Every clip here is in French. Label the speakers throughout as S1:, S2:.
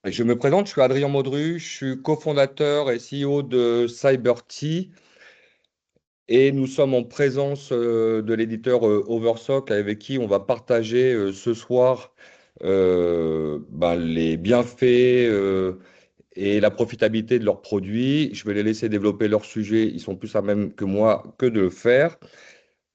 S1: Je me présente, je suis Adrien Maudru, je suis cofondateur et CEO de CyberT et nous sommes en présence de l'éditeur Oversock avec qui on va partager ce soir les bienfaits et la profitabilité de leurs produits. Je vais les laisser développer leur sujet, ils sont plus à même que moi que de le faire.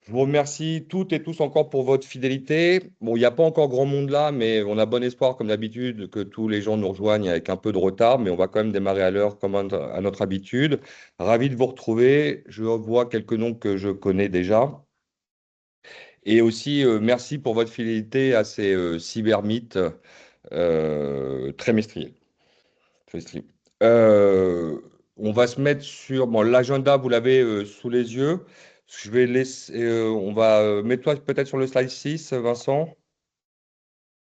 S1: Je vous remercie toutes et tous encore pour votre fidélité. Bon, il n'y a pas encore grand monde là, mais on a bon espoir, comme d'habitude, que tous les gens nous rejoignent avec un peu de retard, mais on va quand même démarrer à l'heure comme à notre habitude. Ravi de vous retrouver. Je vois quelques noms que je connais déjà. Et aussi, merci pour votre fidélité à ces cybermythes trimestriels. Trimestriels. Euh, on va se mettre sur bon, l'agenda, vous l'avez sous les yeux. Je vais laisser, on va mettre toi peut-être sur le slide 6, Vincent.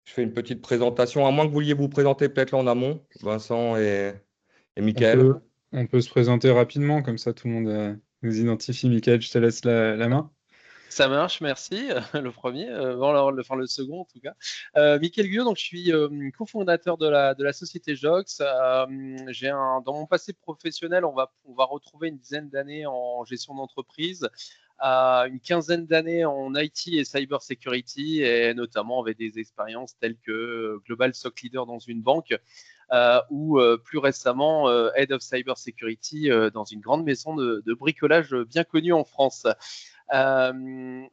S1: Je fais une petite présentation, à moins que vous vouliez vous présenter peut-être là en amont, Vincent et
S2: On
S1: Mickaël.
S2: peut, on peut se présenter rapidement, comme ça tout le monde nous identifie. Michael, je te laisse la main.
S3: Ça marche, merci. Le premier, enfin le second en tout cas. Mickaël Guyot, donc je suis cofondateur de la société Jox. Dans mon passé professionnel, on va retrouver une dizaine d'années en gestion d'entreprise, une quinzaine d'années en IT et cyber security, et notamment avec des expériences telles que Global SOC Leader dans une banque, ou plus récemment Head of Cyber Security dans une grande maison de bricolage bien connue en France.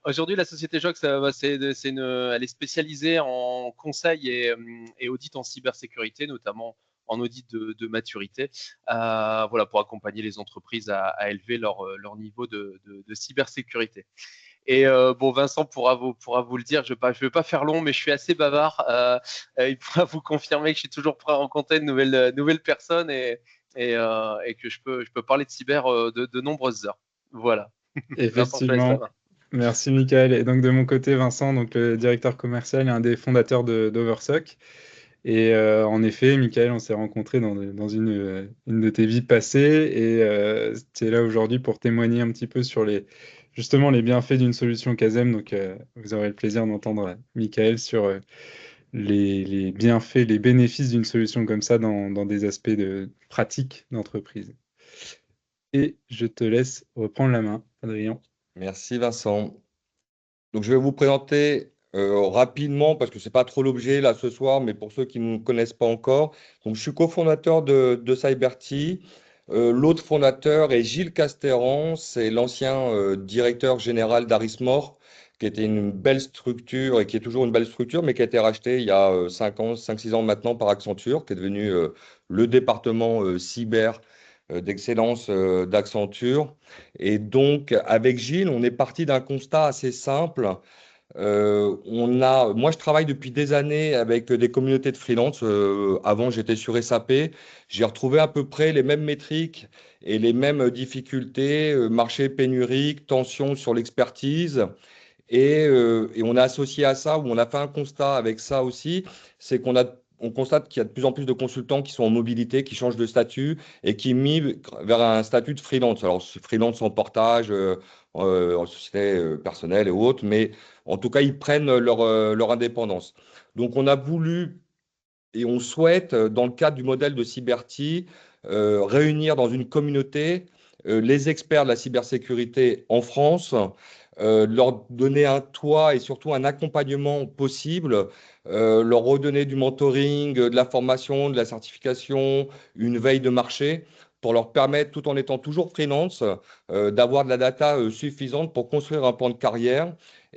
S3: Aujourd'hui, la société Jox, elle est spécialisée en conseil et audit en cybersécurité, notamment en audit de maturité, voilà, pour accompagner les entreprises à élever leur niveau de cybersécurité. Et bon, Vincent pourra vous le dire, je ne vais pas faire long, mais je suis assez bavard. Il pourra vous confirmer que je suis toujours prêt à rencontrer de nouvelles personnes, et que je peux parler de cyber de nombreuses heures. Voilà. Vincent, je te laisse la
S2: Effectivement.
S3: main.
S2: Merci, Michael. Et donc, de mon côté, Vincent, donc, le directeur commercial et un des fondateurs d'Oversock. Et en effet, Michael, on s'est rencontrés dans une de tes vies passées. Et tu es là aujourd'hui pour témoigner un petit peu sur justement les bienfaits d'une solution Casem. Donc, vous aurez le plaisir d'entendre Michael sur les bienfaits, les bénéfices d'une solution comme ça dans des aspects de pratique d'entreprise. Et je te laisse reprendre la main, Adrien.
S1: Merci Vincent. Donc je vais vous présenter rapidement, parce que ce n'est pas trop l'objet là ce soir, mais pour ceux qui ne me connaissent pas encore. Donc je suis cofondateur de CyberT. L'autre fondateur est Gilles Castéran, c'est l'ancien directeur général d'Arismore, qui était une belle structure et qui est toujours une belle structure, mais qui a été rachetée il y a 5 ans, 5-6 ans maintenant par Accenture, qui est devenu le département cyber d'excellence d'Accenture. Et donc, avec Gilles, on est parti d'un constat assez simple. Moi, je travaille depuis des années avec des communautés de freelance. Avant, j'étais sur SAP. J'ai retrouvé à peu près les mêmes métriques et les mêmes difficultés, marché pénurique, tension sur l'expertise. Et on a associé à ça, ou on a fait un constat avec ça aussi, c'est on constate qu'il y a de plus en plus de consultants qui sont en mobilité, qui changent de statut et qui migrent vers un statut de freelance. Alors, c'est freelance en portage, en société personnelle et autres, mais en tout cas, ils prennent leur indépendance. Donc, on a voulu et on souhaite, dans le cadre du modèle de Cyberty, réunir dans une communauté les experts de la cybersécurité en France, leur donner un toit et surtout un accompagnement possible, leur redonner du mentoring, de la formation, de la certification, une veille de marché, pour leur permettre, tout en étant toujours freelance, d'avoir de la data suffisante pour construire un plan de carrière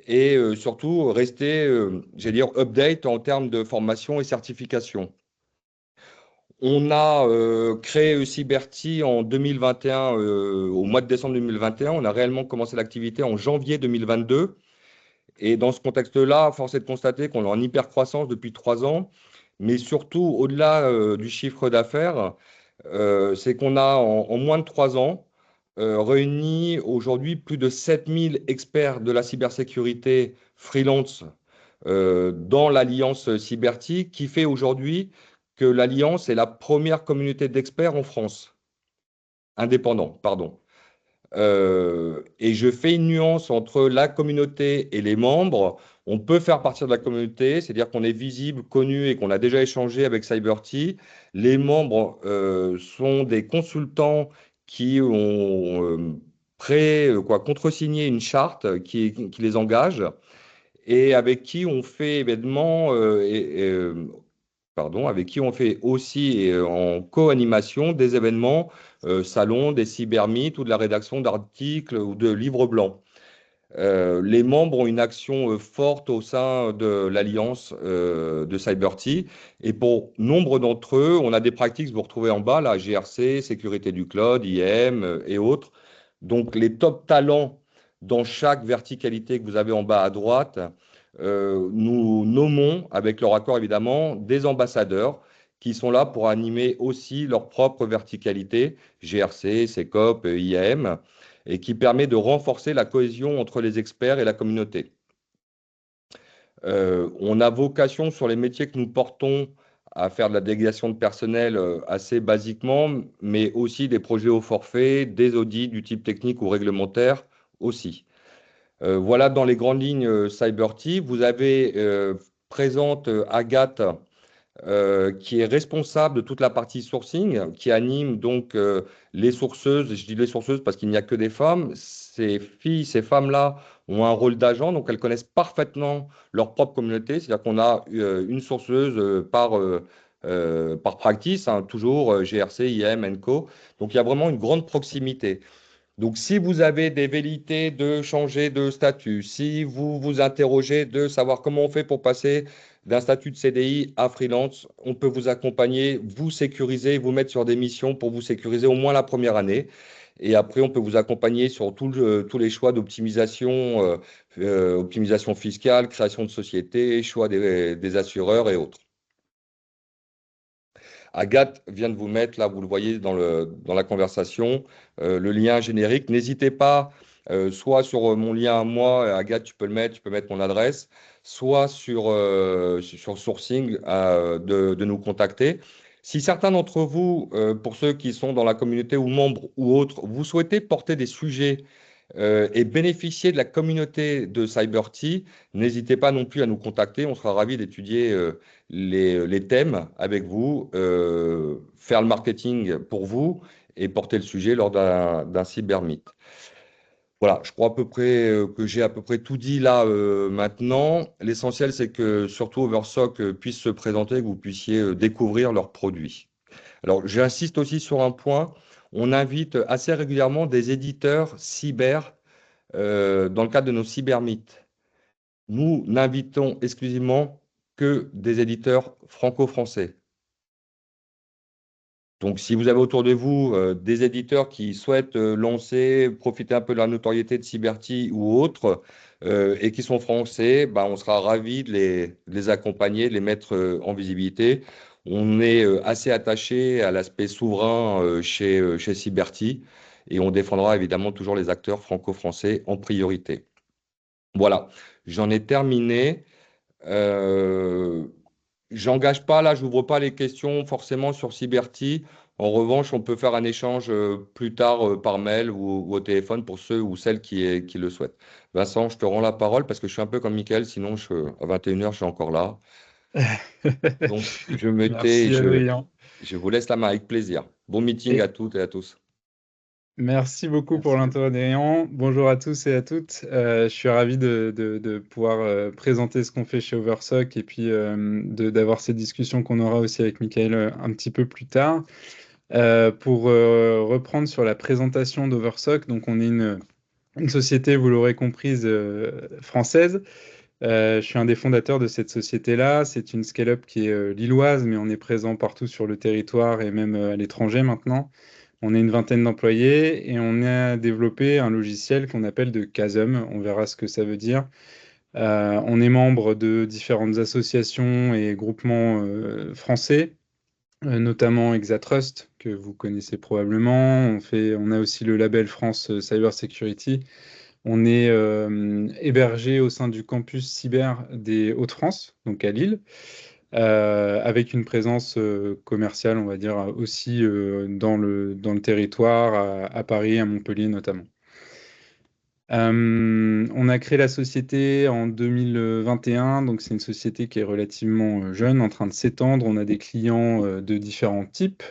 S1: et surtout rester, j'allais dire, update en termes de formation et certification. On a créé Cyberty en 2021, au mois de décembre 2021. On a réellement commencé l'activité en janvier 2022. Et dans ce contexte-là, force est de constater qu'on est en hyper croissance depuis 3 ans. Mais surtout, au-delà du chiffre d'affaires, c'est qu'on a en moins de 3 ans réuni aujourd'hui plus de 7000 experts de la cybersécurité freelance dans l'Alliance Cyberty, qui fait aujourd'hui que l'Alliance est la première communauté d'experts en France, indépendants, pardon. Et je fais une nuance entre la communauté et les membres. On peut faire partie de la communauté, c'est-à-dire qu'on est visible, connu et qu'on a déjà échangé avec Cyberty. Les membres sont des consultants qui ont contresigné une charte qui les engage et avec qui on fait avec qui on fait aussi en co-animation des événements, salons, des cybermeets ou de la rédaction d'articles ou de livres blancs. Les membres ont une action forte au sein de l'alliance de Cyberty. Et pour nombre d'entre eux, on a des pratiques, vous retrouvez en bas, la GRC, sécurité du cloud, IAM et autres. Donc les top talents dans chaque verticalité que vous avez en bas à droite, nous nommons, avec leur accord évidemment, des ambassadeurs qui sont là pour animer aussi leur propre verticalité, GRC, SecOps, IAM et qui permet de renforcer la cohésion entre les experts et la communauté. On a vocation sur les métiers que nous portons à faire de la délégation de personnel assez basiquement, mais aussi des projets au forfait, des audits du type technique ou réglementaire aussi. Voilà dans les grandes lignes Cyberty. Vous avez présente Agathe qui est responsable de toute la partie sourcing, qui anime donc les sourceuses. Je dis les sourceuses parce qu'il n'y a que des femmes. Ces filles, ces femmes-là ont un rôle d'agent, donc elles connaissent parfaitement leur propre communauté. C'est-à-dire qu'on a une sourceuse par practice, hein, toujours GRC, IM, ENCO. Donc il y a vraiment une grande proximité. Donc, si vous avez des velléités de changer de statut, si vous vous interrogez de savoir comment on fait pour passer d'un statut de CDI à freelance, on peut vous accompagner, vous sécuriser, vous mettre sur des missions pour vous sécuriser au moins la première année. Et après, on peut vous accompagner sur tous les choix d'optimisation, optimisation fiscale, création de société, choix des assureurs et autres. Agathe vient de vous mettre, là, vous le voyez dans la conversation, le lien générique. N'hésitez pas, soit sur mon lien à moi, Agathe, tu peux mettre mon adresse, soit sur Sourcing, de nous contacter. Si certains d'entre vous, pour ceux qui sont dans la communauté ou membres ou autres, vous souhaitez porter des sujets et bénéficier de la communauté de Cyberty, n'hésitez pas non plus à nous contacter. On sera ravis d'étudier les thèmes avec vous, faire le marketing pour vous et porter le sujet lors d'un cybermeet. Voilà, je crois à peu près que j'ai à peu près tout dit là maintenant. L'essentiel, c'est que surtout Oversock puisse se présenter, que vous puissiez découvrir leurs produits. Alors, j'insiste aussi sur un point. On invite assez régulièrement des éditeurs cyber dans le cadre de nos cybermeets. Nous n'invitons exclusivement que des éditeurs franco-français. Donc, si vous avez autour de vous des éditeurs qui souhaitent lancer, profiter un peu de la notoriété de Cyberty ou autres, et qui sont français, bah, on sera ravis de les accompagner, de les mettre en visibilité. On est assez attaché à l'aspect souverain chez Cyberty et on défendra évidemment toujours les acteurs franco-français en priorité. Voilà, j'en ai terminé. Euh, J'engage pas là, j'ouvre pas les questions forcément sur Cyberty. En revanche, on peut faire un échange plus tard par mail ou au téléphone pour ceux ou celles qui le souhaitent. Vincent, je te rends la parole parce que je suis un peu comme Mickaël, sinon à 21h, je suis encore là. Donc, je me tais et
S2: Merci Adrien.
S1: je vous laisse la main avec plaisir. Bon meeting
S2: Et
S1: à toutes et à tous.
S2: merci beaucoup pour
S3: Merci.
S2: l'intro Adrien. Bonjour à tous et à toutes. Je suis ravi de pouvoir présenter ce qu'on fait chez Oversock et puis d'avoir ces discussions qu'on aura aussi avec Mickaël un petit peu plus tard. Pour reprendre sur la présentation d'Oversock, donc on est une société, vous l'aurez comprise, française. Je suis un des fondateurs de cette société-là. C'est une scale-up qui est lilloise, mais on est présent partout sur le territoire et même à l'étranger maintenant. On est une vingtaine d'employés et on a développé un logiciel qu'on appelle de Chasm. On verra ce que ça veut dire. On est membre de différentes associations et groupements français, notamment Exatrust, que vous connaissez probablement. On a aussi le label France Cyber Security. On est hébergé au sein du campus cyber des Hauts-de-France, donc à Lille, avec une présence commerciale, on va dire, aussi dans le territoire, à Paris, à Montpellier notamment. On a créé la société en 2021, donc c'est une société qui est relativement jeune, en train de s'étendre. On a des clients de différents types,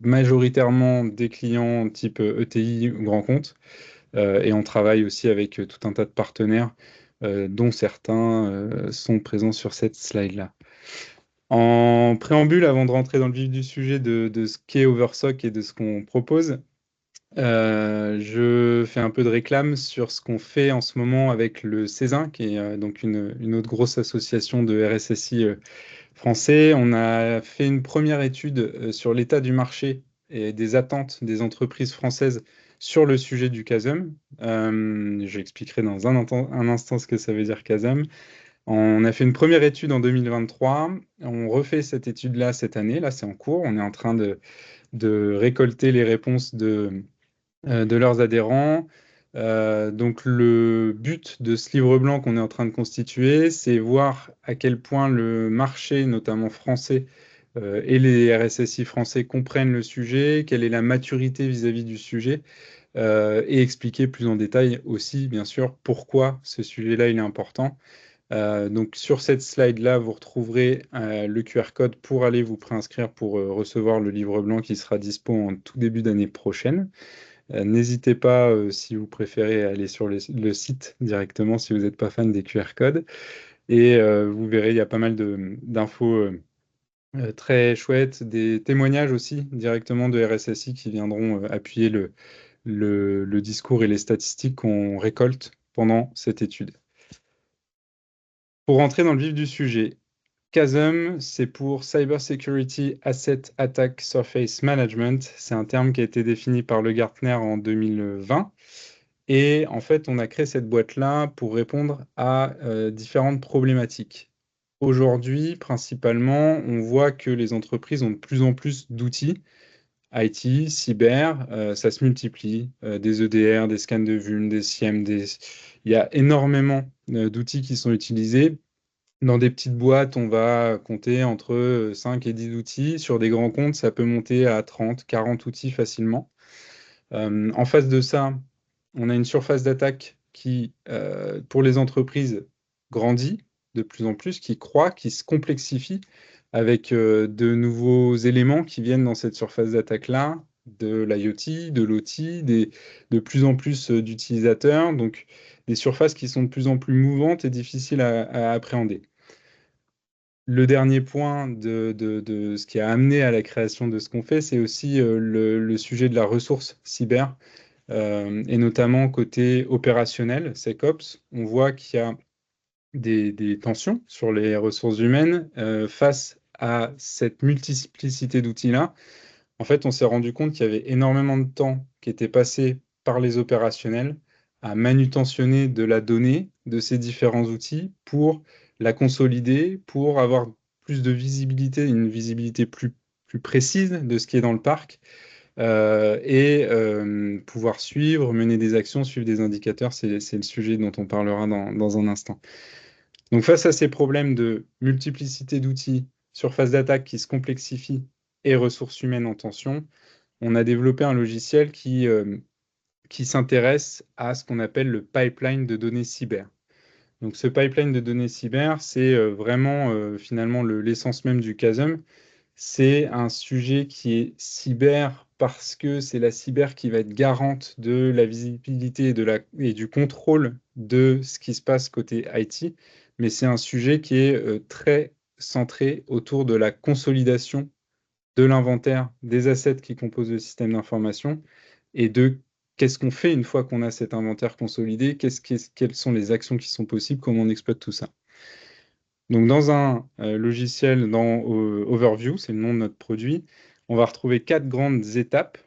S2: majoritairement des clients type ETI ou grand compte, et on travaille aussi avec tout un tas de partenaires, dont certains sont présents sur cette slide-là. En préambule, avant de rentrer dans le vif du sujet de ce qu'est Oversock et de ce qu'on propose, je fais un peu de réclame sur ce qu'on fait en ce moment avec le Césin, qui est donc une autre grosse association de RSSI français. On a fait une première étude sur l'état du marché et des attentes des entreprises françaises sur le sujet du CASM. J'expliquerai dans un instant ce que ça veut dire CASM. On a fait une première étude en 2023. On refait cette étude-là cette année. Là, c'est en cours. On est en train de récolter les réponses de leurs adhérents. Donc le but de ce livre blanc qu'on est en train de constituer, c'est voir à quel point le marché, notamment français, et les RSSI français comprennent le sujet, quelle est la maturité vis-à-vis du sujet, et expliquer plus en détail aussi, bien sûr, pourquoi ce sujet-là il est important. Donc sur cette slide-là, vous retrouverez le QR code pour aller vous préinscrire pour recevoir le livre blanc qui sera dispo en tout début d'année prochaine. N'hésitez pas, si vous préférez, à aller sur le site directement si vous n'êtes pas fan des QR codes. Et vous verrez, il y a pas mal d'infos très chouettes, des témoignages aussi directement de RSSI qui viendront appuyer le discours et les statistiques qu'on récolte pendant cette étude. Pour rentrer dans le vif du sujet, CASM, c'est pour Cyber Security Asset Attack Surface Management. C'est un terme qui a été défini par le Gartner en 2020. Et en fait, on a créé cette boîte-là pour répondre à différentes problématiques. Aujourd'hui, principalement, on voit que les entreprises ont de plus en plus d'outils. IT, cyber, ça se multiplie. Des EDR, des scans de vulnes, des SIEM, il y a énormément d'outils qui sont utilisés. Dans des petites boîtes, on va compter entre 5 et 10 outils. Sur des grands comptes, ça peut monter à 30, 40 outils facilement. En face de ça, on a une surface d'attaque qui, pour les entreprises, grandit de plus en plus, qui croît, qui se complexifie avec de nouveaux éléments qui viennent dans cette surface d'attaque-là, de l'IoT, de l'OT, de plus en plus d'utilisateurs, donc des surfaces qui sont de plus en plus mouvantes et difficiles à appréhender. Le dernier point de ce qui a amené à la création de ce qu'on fait, c'est aussi le sujet de la ressource cyber, et notamment côté opérationnel, SecOps. On voit qu'il y a des tensions sur les ressources humaines face à cette multiplicité d'outils-là. En fait, on s'est rendu compte qu'il y avait énormément de temps qui était passé par les opérationnels à manutentionner de la donnée de ces différents outils pour la consolider, pour avoir plus de visibilité, une visibilité plus précise de ce qui est dans le parc, et pouvoir suivre, mener des actions, suivre des indicateurs. C'est le sujet dont on parlera dans un instant. Donc face à ces problèmes de multiplicité d'outils, surface d'attaque qui se complexifie et ressources humaines en tension, on a développé un logiciel qui s'intéresse à ce qu'on appelle le pipeline de données cyber. Donc ce pipeline de données cyber, c'est vraiment finalement l'essence même du CASM. C'est un sujet qui est cyber parce que c'est la cyber qui va être garante de la visibilité et du contrôle de ce qui se passe côté IT, mais c'est un sujet qui est très centré autour de la consolidation de l'inventaire des assets qui composent le système d'information et de qu'est-ce qu'on fait une fois qu'on a cet inventaire consolidé, quelles sont les actions qui sont possibles, comment on exploite tout ça. Donc dans un logiciel, dans Overview, c'est le nom de notre produit, on va retrouver 4 grandes étapes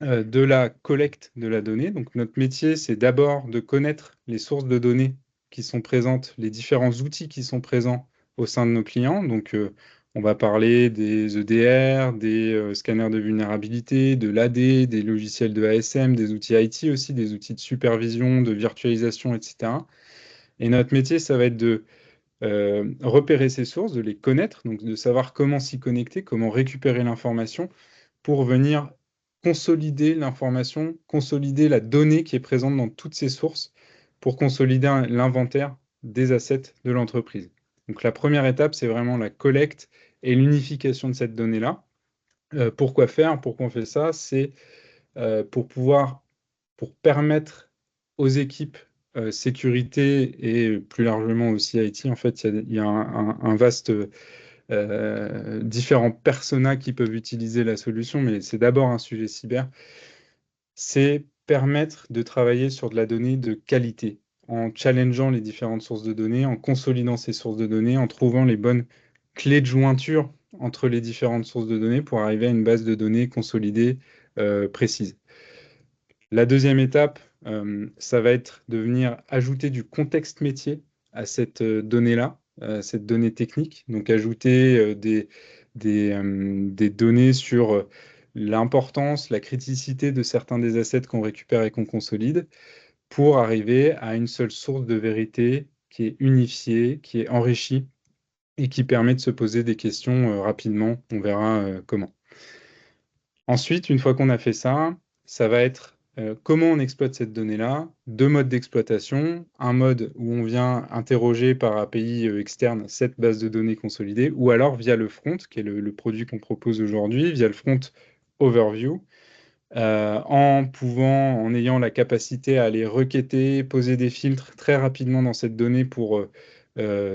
S2: de la collecte de la donnée. Donc notre métier, c'est d'abord de connaître les sources de données qui sont présentes, les différents outils qui sont présents au sein de nos clients. Donc on va parler des EDR, des scanners de vulnérabilité, de l'AD, des logiciels de ASM, des outils IT aussi, des outils de supervision, de virtualisation, etc. Et notre métier, ça va être de repérer ces sources, de les connaître, donc de savoir comment s'y connecter, comment récupérer l'information pour venir consolider l'information, consolider la donnée qui est présente dans toutes ces sources pour consolider l'inventaire des assets de l'entreprise. Donc la première étape, c'est vraiment la collecte et l'unification de cette donnée-là. Pourquoi faire? Pourquoi on fait ça? C'est pour permettre aux équipes sécurité et plus largement aussi IT, en fait, il y a un vaste différents personas qui peuvent utiliser la solution, mais c'est d'abord un sujet cyber, c'est permettre de travailler sur de la donnée de qualité, en challengeant les différentes sources de données, en consolidant ces sources de données, en trouvant les bonnes clés de jointure entre les différentes sources de données pour arriver à une base de données consolidée précise. La deuxième étape, ça va être de venir ajouter du contexte métier à cette donnée-là, cette donnée technique. Donc ajouter des données sur l'importance, la criticité de certains des assets qu'on récupère et qu'on consolide pour arriver à une seule source de vérité qui est unifiée, qui est enrichie et qui permet de se poser des questions rapidement. On verra comment. Ensuite, une fois qu'on a fait ça, ça va être comment on exploite cette donnée-là, deux modes d'exploitation, un mode où on vient interroger par API externe cette base de données consolidée, ou alors via le front, qui est le produit qu'on propose aujourd'hui, via le front Overview, en ayant la capacité à aller requêter, poser des filtres très rapidement dans cette donnée pour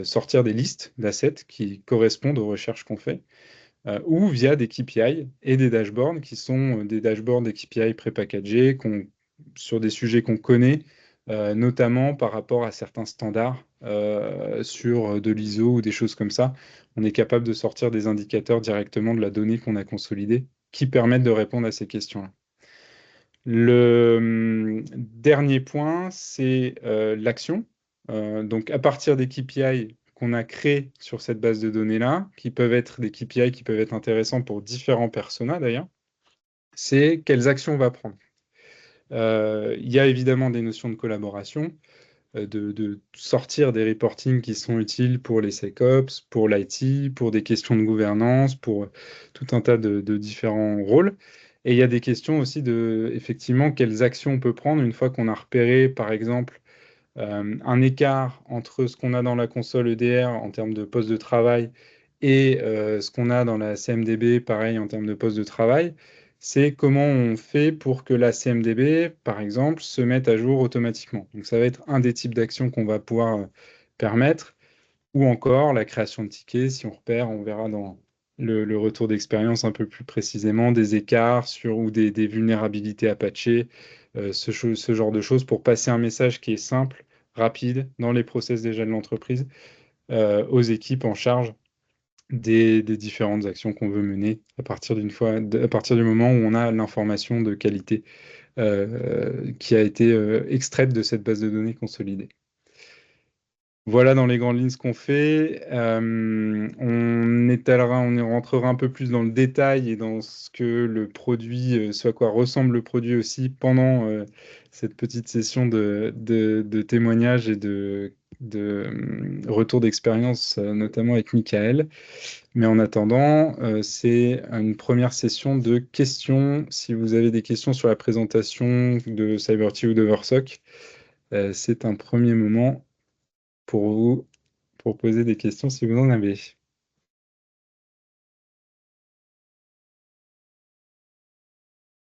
S2: sortir des listes d'assets qui correspondent aux recherches qu'on fait ou via des KPI et des dashboards qui sont des dashboards et KPI prépackagés sur des sujets qu'on connaît, notamment par rapport à certains standards sur de l'ISO ou des choses comme ça. On est capable de sortir des indicateurs directement de la donnée qu'on a consolidée qui permettent de répondre à ces questions-là. Le dernier point, c'est l'action. Donc, à partir des KPI qu'on a créés sur cette base de données-là, qui peuvent être des KPI qui peuvent être intéressants pour différents personas d'ailleurs, c'est quelles actions on va prendre. Il y a évidemment des notions de collaboration, de sortir des reportings qui sont utiles pour les SecOps, pour l'IT, pour des questions de gouvernance, pour tout un tas de différents rôles. Et il y a des questions aussi de, effectivement, quelles actions on peut prendre une fois qu'on a repéré, par exemple, un écart entre ce qu'on a dans la console EDR en termes de poste de travail et ce qu'on a dans la CMDB, pareil, en termes de poste de travail. C'est comment on fait pour que la CMDB, par exemple, se mette à jour automatiquement. Donc ça va être un des types d'actions qu'on va pouvoir permettre, ou encore la création de tickets, si on repère, on verra dans le retour d'expérience un peu plus précisément, des écarts ou des vulnérabilités à patcher, ce genre de choses pour passer un message qui est simple, rapide, dans les process déjà de l'entreprise, aux équipes en charge des différentes actions qu'on veut mener à partir à partir du moment où on a l'information de qualité qui a été extraite de cette base de données consolidée. Voilà dans les grandes lignes ce qu'on fait. On rentrera un peu plus dans le détail et dans ce que le produit, ce à quoi ressemble le produit aussi pendant cette petite session de témoignages et de retour d'expérience, notamment avec Michael. Mais en attendant, c'est une première session de questions. Si vous avez des questions sur la présentation de CyberT ou d'Oversock, c'est un premier moment pour vous pour poser des questions si vous en avez. Je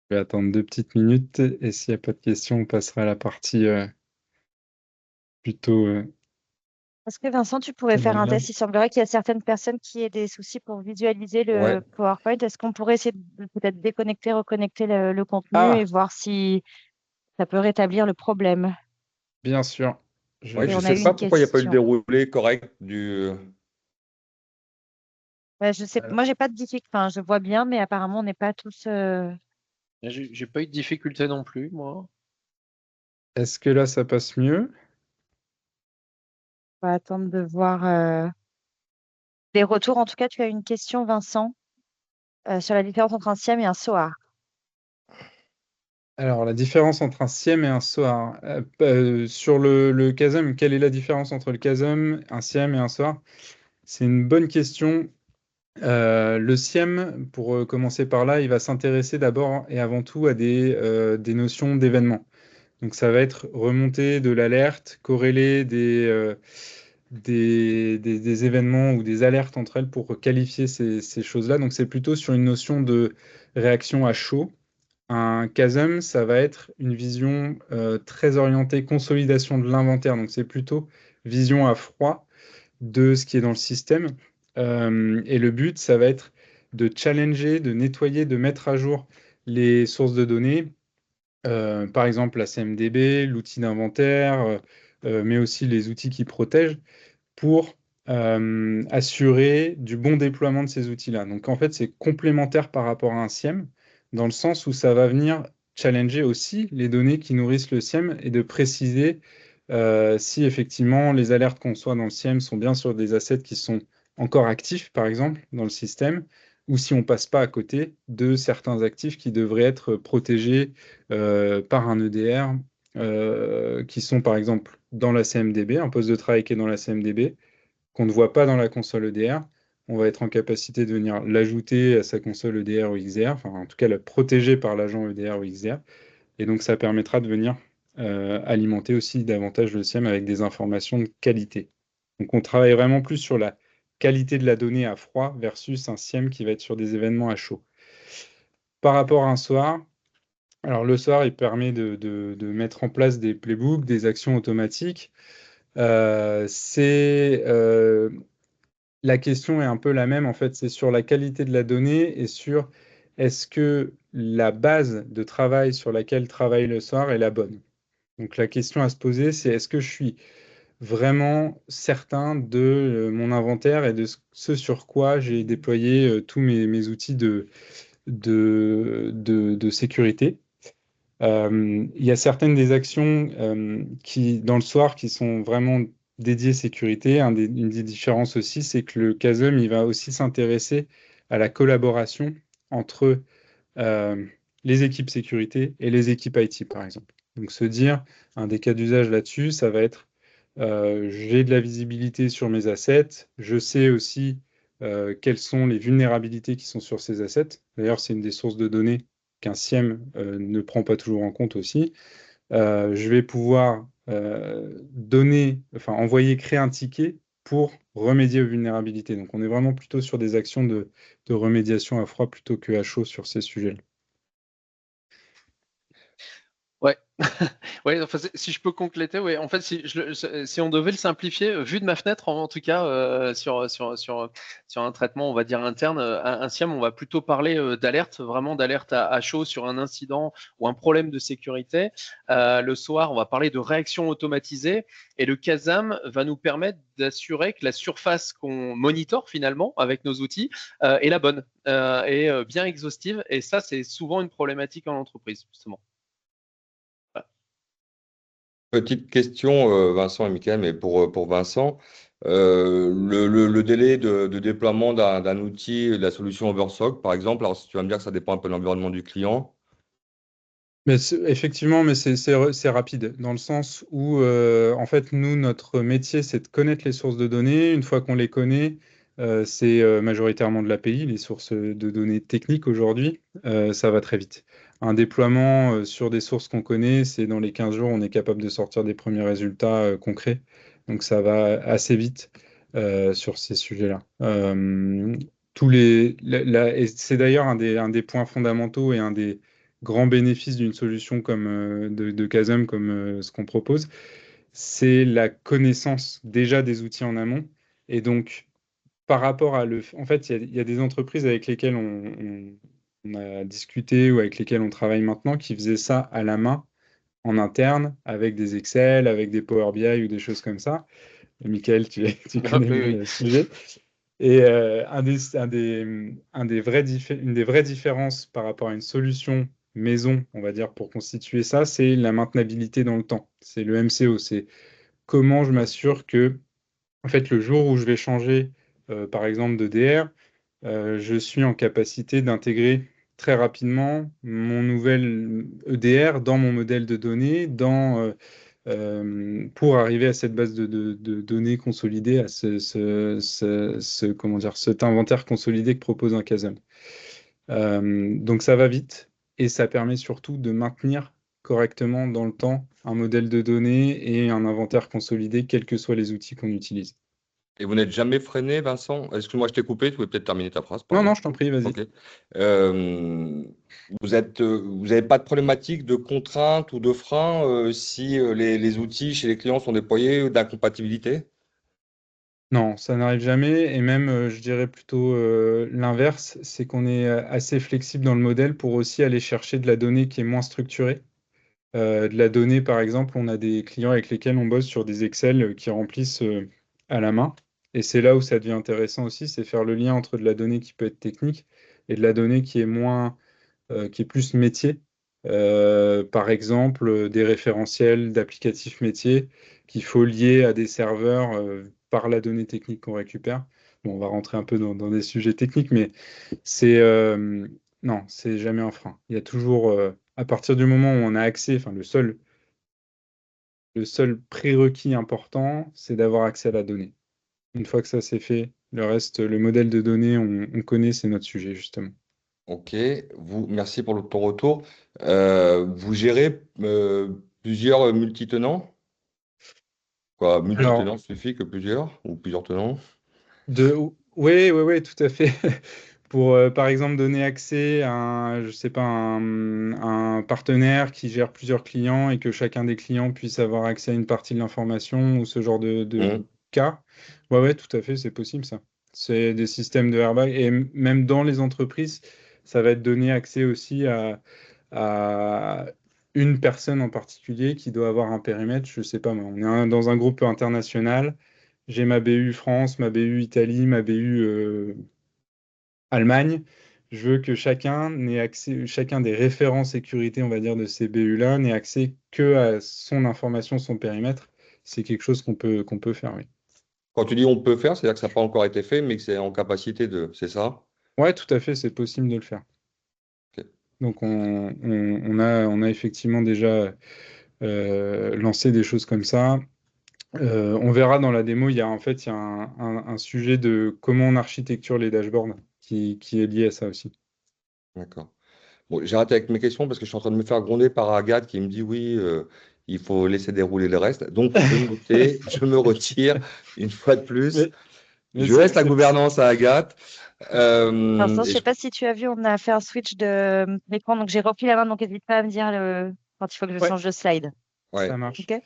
S2: vais attendre 2 petites minutes et s'il n'y a pas de questions, on passera à la partie plutôt.
S4: Est-ce que Vincent, tu pourrais faire un test? Il semblerait qu'il y a certaines personnes qui aient des soucis pour visualiser
S1: Ouais.
S4: le PowerPoint. Est-ce qu'on pourrait essayer de peut-être déconnecter, reconnecter le contenu
S2: Ah,
S4: et voir si ça peut rétablir le problème?
S2: bien sûr.
S1: Ouais,
S4: Et
S1: je
S4: on a
S1: sais
S4: eu
S1: pas
S4: une
S1: pourquoi il n'y a pas eu le
S4: question.
S1: déroulé correct du.
S4: Je sais,
S2: Alors,
S4: moi, j'ai pas de difficulté. Enfin, je vois bien, mais apparemment, on n'est pas tous.
S3: J'ai pas eu de difficulté non plus, moi.
S2: est-ce que là, ça passe mieux?
S4: On va attendre de voir les retours. En tout cas, tu as une question, Vincent, sur la différence entre un SIEM et un SOAR.
S2: Alors, la différence entre un SIEM et un SOAR. Sur le CASM, quelle est la différence entre le CASM, un SIEM et un SOAR? C'est une bonne question. Le SIEM, pour commencer par là, il va s'intéresser d'abord et avant tout à des notions d'événements. Donc ça va être remonter de l'alerte, corréler des événements ou des alertes entre elles pour qualifier ces choses-là. Donc c'est plutôt sur une notion de réaction à chaud. Un CASM, ça va être une vision très orientée consolidation de l'inventaire. Donc c'est plutôt vision à froid de ce qui est dans le système. Et le but, ça va être de challenger, de nettoyer, de mettre à jour les sources de données, par exemple la CMDB, l'outil d'inventaire, mais aussi les outils qui protègent pour assurer du bon déploiement de ces outils-là. Donc en fait, c'est complémentaire par rapport à un SIEM, dans le sens où ça va venir challenger aussi les données qui nourrissent le SIEM et de préciser si effectivement les alertes qu'on soit dans le SIEM sont bien sur des assets qui sont encore actifs, par exemple, dans le système, ou si on passe pas à côté de certains actifs qui devraient être protégés par un EDR, qui sont par exemple dans la CMDB, un poste de travail qui est dans la CMDB, qu'on ne voit pas dans la console EDR. On va être en capacité de venir l'ajouter à sa console EDR ou XDR, enfin en tout cas la protéger par l'agent EDR ou XDR. Et donc ça permettra de venir alimenter aussi davantage le SIEM avec des informations de qualité. Donc on travaille vraiment plus sur la qualité de la donnée à froid versus un SIEM qui va être sur des événements à chaud. Par rapport à un SOAR, alors le SOAR, il permet de mettre en place des playbooks, des actions automatiques. La question est un peu la même, en fait, c'est sur la qualité de la donnée et sur est-ce que la base de travail sur laquelle travaille le SOAR est la bonne. Donc la question à se poser, c'est est-ce que je suis vraiment certain de mon inventaire et de ce sur quoi j'ai déployé tous mes outils de sécurité. Il y a certaines des actions qui, dans le SOAR qui sont vraiment dédiées sécurité. Une des différences aussi, c'est que le CASM, il va aussi s'intéresser à la collaboration entre euh, les équipes sécurité et les équipes IT, par exemple. Donc se dire, un des cas d'usage là-dessus, ça va être, j'ai de la visibilité sur mes assets, je sais aussi quelles sont les vulnérabilités qui sont sur ces assets. D'ailleurs, c'est une des sources de données qu'un SIEM ne prend pas toujours en compte aussi. Je vais pouvoir envoyer, créer un ticket pour remédier aux vulnérabilités. Donc on est vraiment plutôt sur des actions de remédiation à froid plutôt que à chaud sur ces sujets-là.
S3: Ouais, ouais, enfin, si je peux compléter, ouais, en fait, si on devait le simplifier, vu de ma fenêtre, en tout cas, sur un traitement, on va dire interne, un SIEM, on va plutôt parler d'alerte, vraiment d'alerte à chaud sur un incident ou un problème de sécurité. Le SOAR, on va parler de réaction automatisée, et le CASAM va nous permettre d'assurer que la surface qu'on monitore finalement avec nos outils est la bonne, et bien exhaustive, et ça, c'est souvent une problématique en entreprise, justement.
S1: Petite question, Vincent et Mickaël, mais pour Vincent, le délai de déploiement d'un outil, de la solution Oversock, par exemple, alors si tu vas me dire que ça dépend un peu de l'environnement du client.
S2: Mais effectivement, mais c'est rapide, dans le sens où, en fait, nous, notre métier, c'est de connaître les sources de données. Une fois qu'on les connaît, c'est majoritairement de l'API, les sources de données techniques aujourd'hui, ça va très vite. Un déploiement sur des sources qu'on connaît, c'est dans les 15 jours, on est capable de sortir des premiers résultats concrets. Donc ça va assez vite sur ces sujets-là. Et c'est d'ailleurs un des points fondamentaux et un des grand bénéfice d'une solution comme de Chasm, comme ce qu'on propose, c'est la connaissance déjà des outils en amont. Et donc, par rapport à en fait, il y a des entreprises avec lesquelles on a discuté ou avec lesquelles on travaille maintenant qui faisaient ça à la main, en interne, avec des Excel, avec des Power BI ou des choses comme ça. Et Michael, tu connais
S3: Oui,
S2: bien
S3: oui.
S2: le sujet. Et une des vraies différences par rapport à une solution maison, on va dire, pour constituer ça, c'est la maintenabilité dans le temps. C'est le MCO. C'est comment je m'assure que, en fait, le jour où je vais changer, par exemple, de DR, je suis en capacité d'intégrer très rapidement mon nouvel EDR dans mon modèle de données, pour arriver à cette base de données consolidée, à comment dire, cet inventaire consolidé que propose un KSM. Donc ça va vite et ça permet surtout de maintenir correctement dans le temps un modèle de données et un inventaire consolidé, quels que soient les outils qu'on utilise.
S1: Et vous n'êtes jamais freiné, Vincent? Excuse-moi, je t'ai coupé, tu pouvais peut-être terminer ta phrase,
S2: Non,
S1: pardon.
S2: non, je t'en prie, vas-y.
S1: Ok. Vous n'avez pas de problématique de contrainte ou de frein si les outils chez les clients sont déployés d'incompatibilité?
S2: Non, ça n'arrive jamais. Et même, je dirais plutôt l'inverse, c'est qu'on est assez flexible dans le modèle pour aussi aller chercher de la donnée qui est moins structurée. De la donnée, par exemple, on a des clients avec lesquels on bosse sur des Excel qui remplissent à la main. Et c'est là où ça devient intéressant aussi, c'est faire le lien entre de la donnée qui peut être technique et de la donnée qui est moins, qui est plus métier. Par exemple, des référentiels d'applicatifs métiers qu'il faut lier à des serveurs par la donnée technique qu'on récupère. Bon, on va rentrer un peu dans des sujets techniques, mais c'est non, c'est jamais un frein. Il y a toujours, à partir du moment où on a accès, enfin le seul prérequis important, c'est d'avoir accès à la donnée. Une fois que ça c'est fait, le reste, le modèle de données, on connaît, c'est notre sujet justement.
S1: Ok, merci pour ton retour. Vous gérez plusieurs multitenants? Quoi,
S2: Alors,
S1: multitenant suffit que plusieurs ou plusieurs tenants?
S2: oui, oui, oui, tout à fait. Pour, par exemple, donner accès à je sais pas, un partenaire qui gère plusieurs clients et que chacun des clients puisse avoir accès à une partie de l'information ou ce genre de
S1: Hmm.
S2: cas. Ouais, ouais, tout à fait, c'est possible ça. C'est des systèmes de airbag et même dans les entreprises, ça va être donné accès aussi à une personne en particulier qui doit avoir un périmètre. Je sais pas, moi, on est dans un groupe international. J'ai ma BU France, ma BU Italie, ma BU Allemagne. Je veux que chacun n'ait accès, chacun des référents sécurité, on va dire, de ces BU-là, n'ait accès que à son information, son périmètre. C'est quelque chose qu'on peut faire, oui.
S1: Quand tu dis on peut faire, c'est-à-dire que ça n'a pas encore été fait, mais que c'est en capacité de, c'est ça?
S2: Ouais, tout à fait, c'est possible de le faire.
S1: Ok.
S2: Donc on a effectivement déjà lancé des choses comme ça. On verra dans la démo, il y a un sujet de comment on architecture les dashboards qui est lié à ça aussi.
S1: D'accord. Bon, j'ai arrêté avec mes questions parce que je suis en train de me faire gronder par Agathe qui me dit oui, il faut laisser dérouler le reste. Donc, de mon côté, je me retire une fois de plus.
S2: Mais, mais
S1: Je laisse la
S2: c'est
S1: gouvernance à Agathe.
S4: Vincent, je
S1: Et
S4: sais pas si tu as vu, on a fait un switch d'écran, donc j'ai repris la main, donc n'hésite pas à me dire quand il faut que je
S2: ouais,
S4: change de slide.
S2: ça
S1: ouais.
S2: marche.
S4: Ok?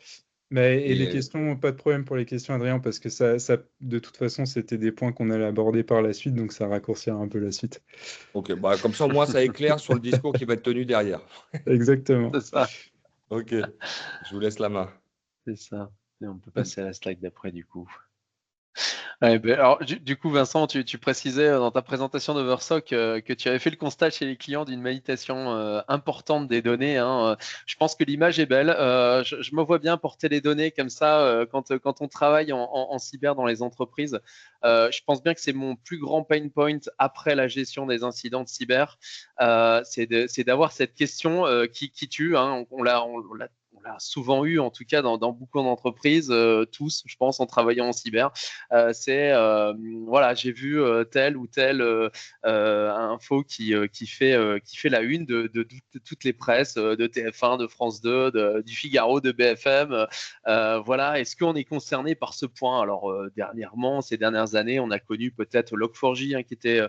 S2: Et les
S1: Et
S2: questions, pas de problème pour les questions, Adrien, parce que de toute façon, c'était des points qu'on allait aborder par la suite, donc ça raccourcira un peu la suite.
S1: ok, bah, comme ça, au moins, ça éclaire sur le discours qui va être tenu derrière.
S2: Exactement.
S3: C'est ça,
S1: Ok, je vous laisse la main.
S3: c'est ça. Et on peut passer à la slide d'après du coup. Ouais, ben, alors, du coup, Vincent, tu précisais dans ta présentation d'Oversock que tu avais fait le constat chez les clients d'une manipulation importante des données, hein. Je pense que l'image est belle. Je me vois bien porter les données comme ça quand on travaille en cyber dans les entreprises. Je pense bien que c'est mon plus grand pain point après la gestion des incidents de cyber. C'est d'avoir cette question qui tue, hein. On l'a souvent eu, en tout cas dans beaucoup d'entreprises, tous, je pense, en travaillant en cyber. C'est voilà, j'ai vu telle ou telle info qui fait la une de toutes les presses, de TF1, de France 2, du Figaro, de BFM. Voilà, est-ce qu'on est concerné par ce point? Alors dernièrement, ces dernières années, on a connu peut-être Log4j, hein, qui était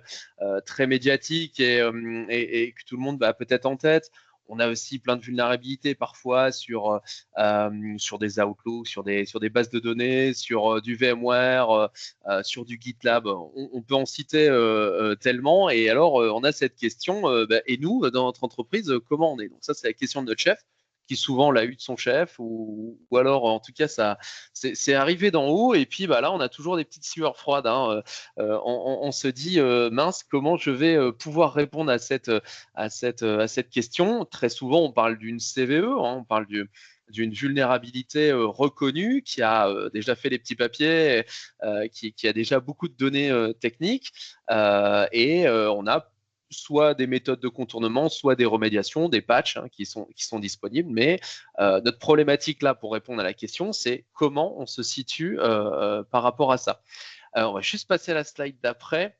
S3: très médiatique et que tout le monde va peut-être en tête. On a aussi plein de vulnérabilités parfois sur des Outlook, sur des bases de données, sur du VMware, sur du GitLab. On peut en citer tellement. Et alors, on a cette question, et nous, dans notre entreprise, comment on est? Donc ça, c'est la question de notre chef, qui souvent l'a eu de son chef, ou alors, en tout cas, ça, c'est arrivé d'en haut. Et puis, bah, là, on a toujours des petites sueurs froides, hein. On se dit, mince, comment je vais pouvoir répondre à cette question? Très souvent, on parle d'une CVE, hein, on parle d'une vulnérabilité reconnue qui a déjà fait les petits papiers, qui a déjà beaucoup de données techniques, et on a soit des méthodes de contournement, soit des remédiations, des patchs qui sont disponibles. Mais notre problématique là, pour répondre à la question, c'est comment on se situe par rapport à ça. On va juste passer à la slide d'après.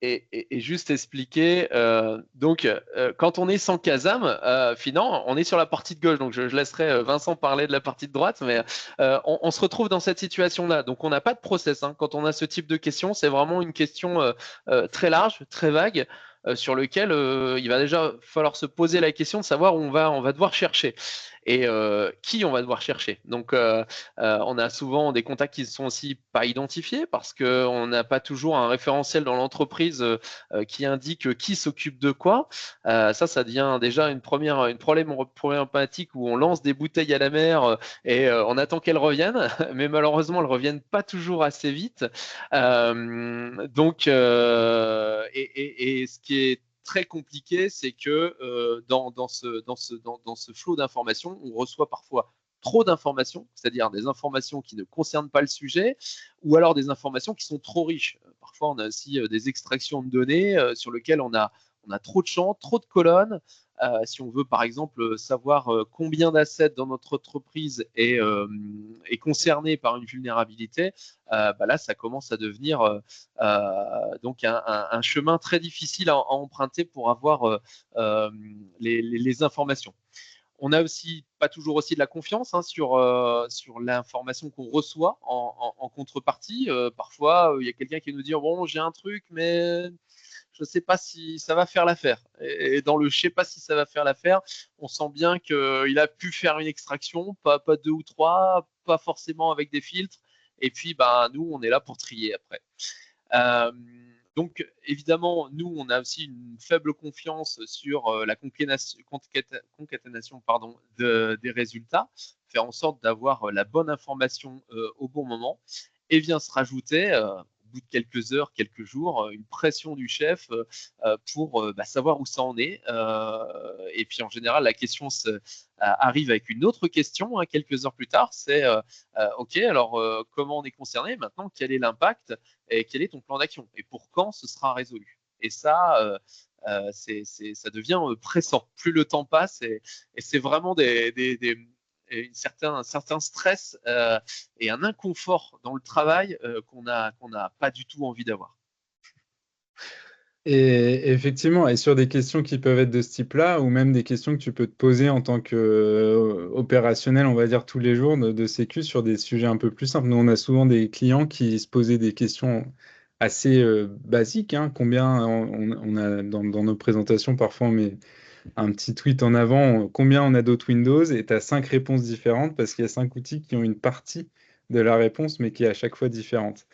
S3: Et juste expliquer, donc quand on est sans Kazam, finalement, on est sur la partie de gauche, donc je laisserai Vincent parler de la partie de droite, mais on se retrouve dans cette situation-là. Donc on n'a pas de process. Quand on a ce type de question, c'est vraiment une question très large, très vague, sur lequel il va déjà falloir se poser la question de savoir où on va devoir chercher et qui on va devoir chercher. Donc on a souvent des contacts qui ne sont aussi pas identifiés parce qu'on n'a pas toujours un référentiel dans l'entreprise qui indique qui s'occupe de quoi. Ça devient déjà une problématique où on lance des bouteilles à la mer et on attend qu'elles reviennent, mais malheureusement elles ne reviennent pas toujours assez vite. Et ce qui est très compliqué, c'est que dans ce flot d'informations, on reçoit parfois trop d'informations, c'est-à-dire des informations qui ne concernent pas le sujet, ou alors des informations qui sont trop riches. Parfois, on a aussi des extractions de données sur lesquelles on a trop de champs, trop de colonnes. Si on veut, par exemple, savoir combien d'assets dans notre entreprise est concerné par une vulnérabilité, là, ça commence à devenir donc un chemin très difficile à emprunter pour avoir les informations. On a aussi pas toujours aussi de la confiance sur l'information qu'on reçoit en contrepartie. Parfois, il y a quelqu'un qui nous dit bon, j'ai un truc, mais je ne sais pas si ça va faire l'affaire. Et dans le je ne sais pas si ça va faire l'affaire, on sent bien qu'il a pu faire une extraction, pas deux ou trois, pas forcément avec des filtres. Et puis, nous, on est là pour trier après. Donc, évidemment, nous, on a aussi une faible confiance sur la concaténation des résultats, faire en sorte d'avoir la bonne information au bon moment, et vient se rajouter, au bout de quelques heures, quelques jours, une pression du chef pour savoir où ça en est. Et puis, en général, la question arrive avec une autre question quelques heures plus tard, c'est OK, alors comment on est concerné maintenant, quel est l'impact et quel est ton plan d'action et pour quand ce sera résolu. Et ça, ça devient pressant. Plus le temps passe et c'est vraiment un certain stress et un inconfort dans le travail qu'on n'a pas du tout envie d'avoir.
S2: Et effectivement, et sur des questions qui peuvent être de ce type-là, ou même des questions que tu peux te poser en tant qu'opérationnel, on va dire tous les jours de sécu sur des sujets un peu plus simples. Nous, on a souvent des clients qui se posaient des questions assez basiques. Combien on a dans nos présentations, parfois on met un petit tweet en avant, combien on a d'autres Windows, et tu as 5 réponses différentes parce qu'il y a 5 outils qui ont une partie de la réponse, mais qui est à chaque fois différente.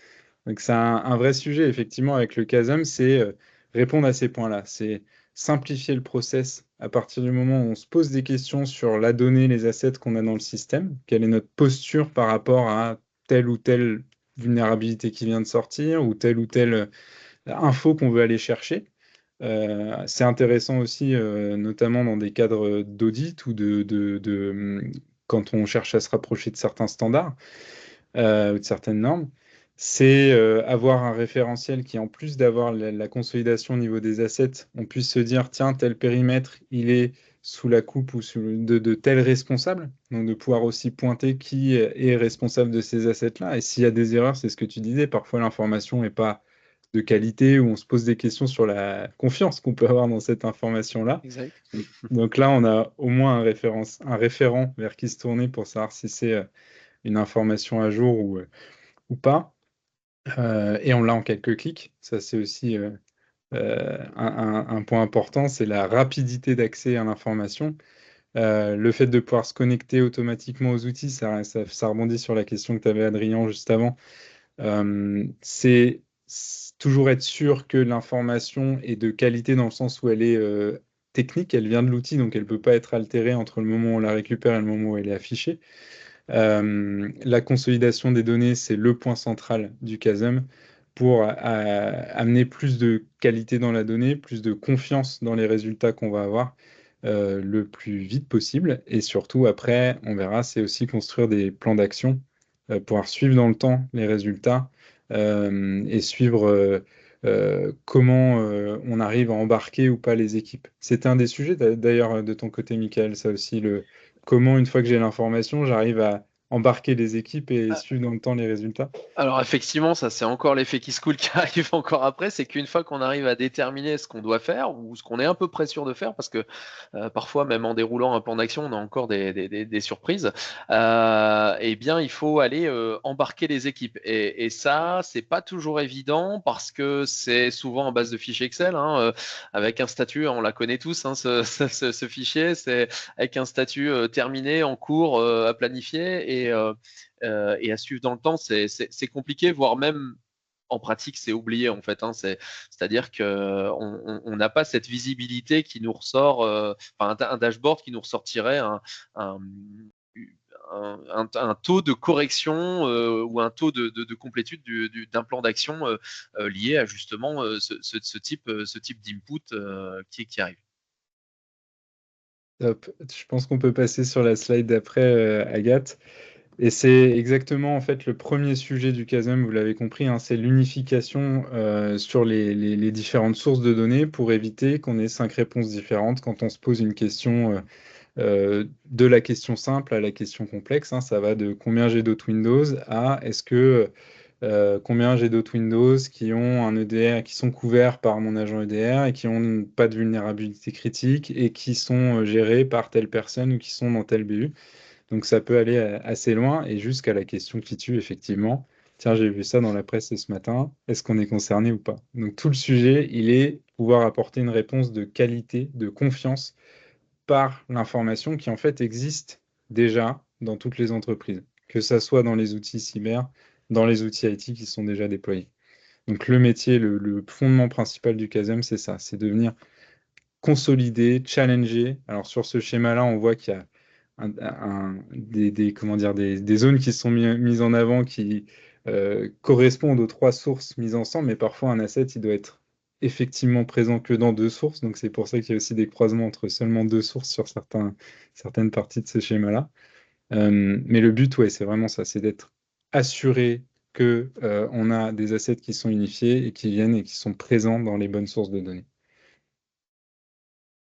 S2: Donc c'est un vrai sujet, effectivement, avec le Kazam, c'est répondre à ces points-là. C'est simplifier le process à partir du moment où on se pose des questions sur la donnée, les assets qu'on a dans le système, quelle est notre posture par rapport à telle ou telle vulnérabilité qui vient de sortir, ou telle info qu'on veut aller chercher. C'est intéressant aussi, notamment dans des cadres d'audit ou quand on cherche à se rapprocher de certains standards ou de certaines normes, c'est avoir un référentiel qui, en plus d'avoir la consolidation au niveau des assets, on puisse se dire, tiens, tel périmètre, il est sous la coupe ou de tel responsable, donc de pouvoir aussi pointer qui est responsable de ces assets-là. Et s'il y a des erreurs, c'est ce que tu disais, parfois l'information n'est pas de qualité, où on se pose des questions sur la confiance qu'on peut avoir dans cette information-là.
S3: Exact.
S2: Donc là, on a au moins un référent vers qui se tourner pour savoir si c'est une information à jour ou pas. Et on l'a en quelques clics. Ça, c'est aussi un point important, c'est la rapidité d'accès à l'information. Le fait de pouvoir se connecter automatiquement aux outils, ça rebondit sur la question que tu avais, Adrien, juste avant. C'est toujours être sûr que l'information est de qualité dans le sens où elle est technique, elle vient de l'outil, donc elle ne peut pas être altérée entre le moment où on la récupère et le moment où elle est affichée. La consolidation des données, c'est le point central du Kazam pour amener plus de qualité dans la donnée, plus de confiance dans les résultats qu'on va avoir le plus vite possible. Et surtout, après, on verra, c'est aussi construire des plans d'action, pouvoir suivre dans le temps les résultats et suivre comment on arrive à embarquer ou pas les équipes. C'était un des sujets d'ailleurs de ton côté, Michael, ça aussi, comment une fois que j'ai l'information, j'arrive à embarquer les équipes et suivre dans le temps les résultats.
S3: Alors effectivement, ça c'est encore l'effet qui se coule qui arrive encore après, c'est qu'une fois qu'on arrive à déterminer ce qu'on doit faire ou ce qu'on est un peu près sûr de faire, parce que parfois même en déroulant un plan d'action, on a encore des surprises, eh bien il faut aller embarquer les équipes. Et ça, c'est pas toujours évident parce que c'est souvent en base de fichiers Excel, hein, avec un statut, on la connaît tous, hein, ce fichier, c'est avec un statut terminé, en cours, à planifier et à suivre dans le temps, c'est compliqué, voire même en pratique, c'est oublié en fait. Hein, c'est-à-dire qu'on n'a pas cette visibilité qui nous ressort, enfin un dashboard qui nous ressortirait un, un taux de correction ou un taux de complétude d'un plan d'action lié à justement ce type d'input qui arrive.
S2: Top. Je pense qu'on peut passer sur la slide d'après, Agathe. Et c'est exactement en fait le premier sujet du CASM, vous l'avez compris, hein, c'est l'unification sur les différentes sources de données pour éviter qu'on ait 5 réponses différentes quand on se pose une question, de la question simple à la question complexe. Hein. Ça va de combien j'ai d'autres Windows à est-ce que combien j'ai d'autres Windows qui ont un EDR, qui sont couverts par mon agent EDR et qui n'ont pas de vulnérabilité critique et qui sont gérés par telle personne ou qui sont dans tel BU. Donc ça peut aller assez loin et jusqu'à la question qui tue, effectivement. Tiens, j'ai vu ça dans la presse ce matin. Est-ce qu'on est concerné ou pas? Donc tout le sujet, il est pouvoir apporter une réponse de qualité, de confiance par l'information qui en fait existe déjà dans toutes les entreprises, que ça soit dans les outils cyber, dans les outils IT qui sont déjà déployés. Donc le métier, le fondement principal du CASM, c'est ça, c'est de venir consolider, challenger. Alors sur ce schéma-là, on voit qu'il y a comment dire, des zones qui sont mises en avant qui correspondent aux 3 sources mises ensemble, mais parfois un asset, il doit être effectivement présent que dans 2 sources. Donc c'est pour ça qu'il y a aussi des croisements entre seulement 2 sources sur certaines parties de ce schéma-là. Mais le but, ouais, c'est vraiment ça, c'est d'être assuré que on a des assets qui sont unifiés et qui viennent et qui sont présents dans les bonnes sources de données.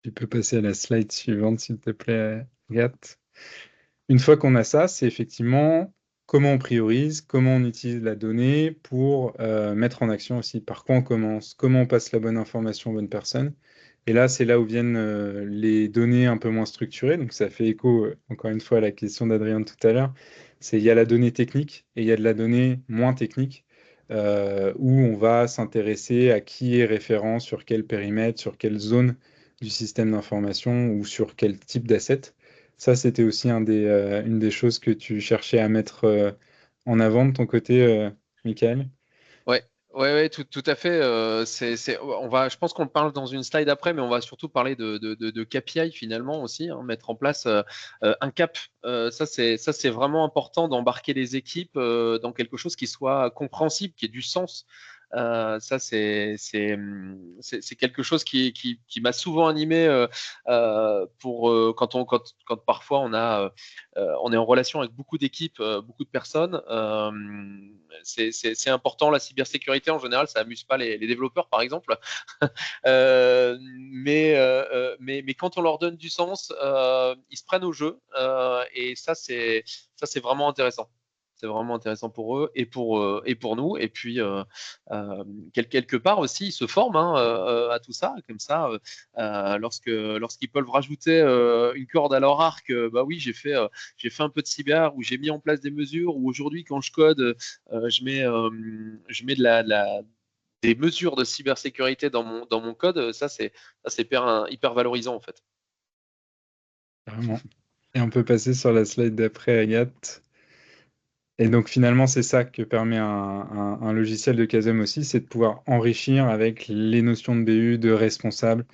S2: Tu peux passer à la slide suivante, s'il te plaît, Agathe. Une fois qu'on a ça, c'est effectivement comment on priorise, comment on utilise la donnée pour mettre en action aussi par quoi on commence, comment on passe la bonne information aux bonnes personnes. Et là, c'est là où viennent les données un peu moins structurées. Donc ça fait écho, encore une fois, à la question d'Adrien de tout à l'heure. Il y a la donnée technique et il y a de la donnée moins technique, où on va s'intéresser à qui est référent sur quel périmètre, sur quelle zone du système d'information ou sur quel type d'asset. Ça, c'était aussi une des choses que tu cherchais à mettre en avant de ton côté, Michael.
S3: Ouais, ouais, tout à fait. Je pense qu'on parle dans une slide après, mais on va surtout parler de KPI finalement aussi, hein, mettre en place un cap. Ça, c'est vraiment important d'embarquer les équipes dans quelque chose qui soit compréhensible, qui ait du sens. Ça, c'est quelque chose qui m'a souvent animé pour quand parfois on est en relation avec beaucoup d'équipes, beaucoup de personnes. C'est important. La cybersécurité, en général, ça amuse pas les développeurs, par exemple. Mais quand on leur donne du sens, ils se prennent au jeu. Et ça, c'est vraiment intéressant. C'est vraiment intéressant pour eux et pour nous. Et puis, quelque part aussi, ils se forment hein, à tout ça. Comme ça, lorsqu'ils peuvent rajouter une corde à leur arc, bah oui, j'ai fait un peu de cyber, ou j'ai mis en place des mesures, ou aujourd'hui, quand je code, je mets des mesures de cybersécurité dans mon code. Ça, c'est hyper valorisant, en fait.
S2: Vraiment. Et on peut passer sur la slide d'après, Agathe. Et donc finalement, c'est ça que permet un logiciel de CASM aussi, c'est de pouvoir enrichir avec les notions de BU, de responsable,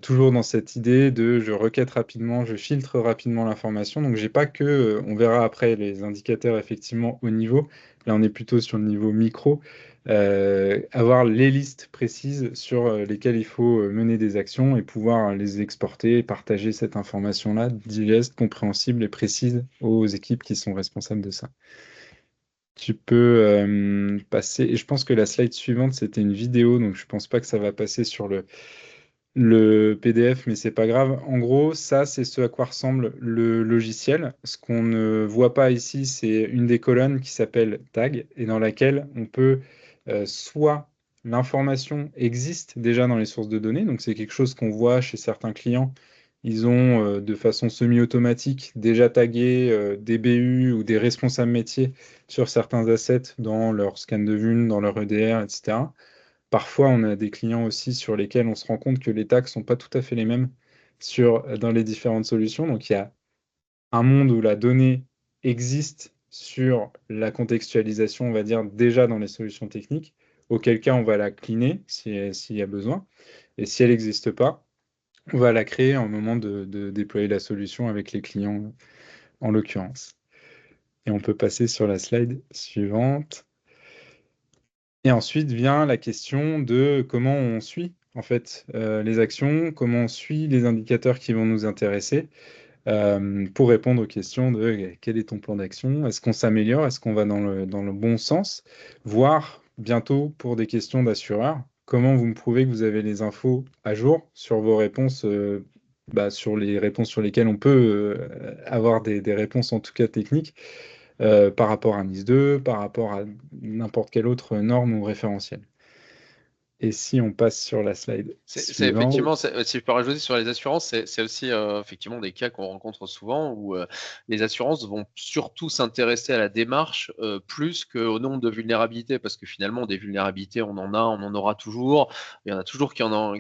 S2: toujours dans cette idée de je requête rapidement, je filtre rapidement l'information. Donc j'ai pas que, on verra après les indicateurs effectivement au niveau, là on est plutôt sur le niveau micro, avoir les listes précises sur lesquelles il faut mener des actions et pouvoir les exporter et partager cette information-là digeste, compréhensible et précise aux équipes qui sont responsables de ça. Tu peux passer, et je pense que la slide suivante, c'était une vidéo, donc je pense pas que ça va passer sur le PDF, mais c'est pas grave. En gros, ça, c'est ce à quoi ressemble le logiciel. Ce qu'on ne voit pas ici, c'est une des colonnes qui s'appelle tag et dans laquelle on peut soit l'information existe déjà dans les sources de données, donc c'est quelque chose qu'on voit chez certains clients. Ils ont de façon semi-automatique déjà tagué des BU ou des responsables métiers sur certains assets dans leur scan de vue, dans leur EDR, etc. Parfois, on a des clients aussi sur lesquels on se rend compte que les tags sont pas tout à fait les mêmes dans les différentes solutions. Donc, il y a un monde où la donnée existe sur la contextualisation, on va dire, déjà dans les solutions techniques, auquel cas on va la cleaner s'il y a besoin. Et si elle n'existe pas, on va la créer au moment de déployer la solution avec les clients en l'occurrence. Et on peut passer sur la slide suivante. Et ensuite vient la question de comment on suit en fait les actions, comment on suit les indicateurs qui vont nous intéresser pour répondre aux questions de quel est ton plan d'action, est-ce qu'on s'améliore, est-ce qu'on va dans le bon sens, voire bientôt pour des questions d'assureurs, comment vous me prouvez que vous avez les infos à jour sur vos réponses, sur les réponses sur lesquelles on peut avoir des réponses en tout cas techniques par rapport à NIS2, par rapport à n'importe quelle autre norme ou référentiel. Et si on passe sur la slide
S3: C'est
S2: suivante,
S3: effectivement, si je peux rajouter sur les assurances, c'est aussi effectivement des cas qu'on rencontre souvent où les assurances vont surtout s'intéresser à la démarche plus qu'au nombre de vulnérabilités, parce que finalement des vulnérabilités on en aura toujours, il y en a toujours qui en ont,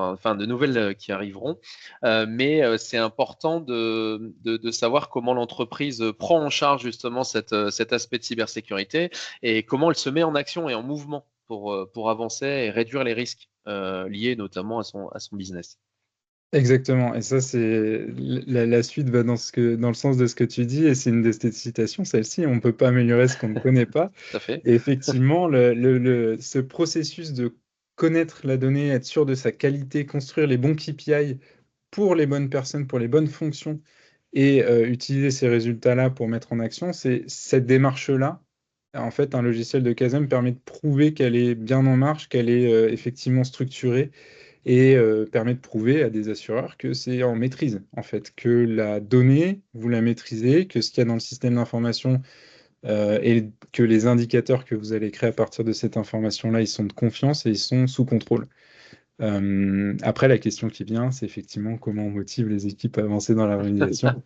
S3: enfin de nouvelles qui arriveront, mais c'est important de savoir comment l'entreprise prend en charge justement cet aspect de cybersécurité et comment elle se met en action et en mouvement pour avancer et réduire les risques liés notamment à son business.
S2: exactement. Et ça, c'est la suite va dans le sens de ce que tu dis, et c'est une de tes citations, celle-ci. On ne peut pas améliorer ce qu'on ne connaît pas.
S3: Tout à fait.
S2: Et effectivement, ce processus de connaître la donnée, être sûr de sa qualité, construire les bons KPI pour les bonnes personnes, pour les bonnes fonctions, et utiliser ces résultats-là pour mettre en action, c'est cette démarche-là. En fait, un logiciel de Kazem permet de prouver qu'elle est bien en marche, qu'elle est effectivement structurée et permet de prouver à des assureurs que c'est en maîtrise, en fait, que la donnée, vous la maîtrisez, que ce qu'il y a dans le système d'information et que les indicateurs que vous allez créer à partir de cette information-là, ils sont de confiance et ils sont sous contrôle. Après, la question qui vient, c'est effectivement comment on motive les équipes à avancer dans l'organisation.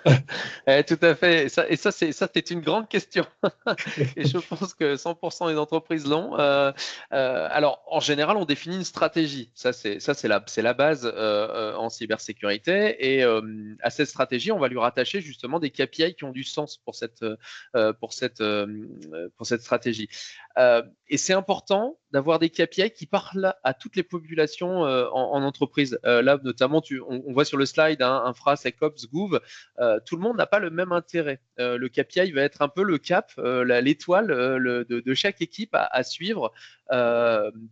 S3: Tout à fait. C'est une grande question. Et je pense que 100% des entreprises l'ont. Alors, en général, on définit une stratégie. C'est la base en cybersécurité. Et à cette stratégie, on va lui rattacher justement des KPI qui ont du sens pour cette stratégie. Et c'est important d'avoir des KPI qui parlent à toutes les populations en entreprise. Là, notamment, on voit sur le slide Infra, SecOps, Gouv. Tout le monde n'a pas le même intérêt. Le KPI va être un peu le cap, l'étoile de chaque équipe à suivre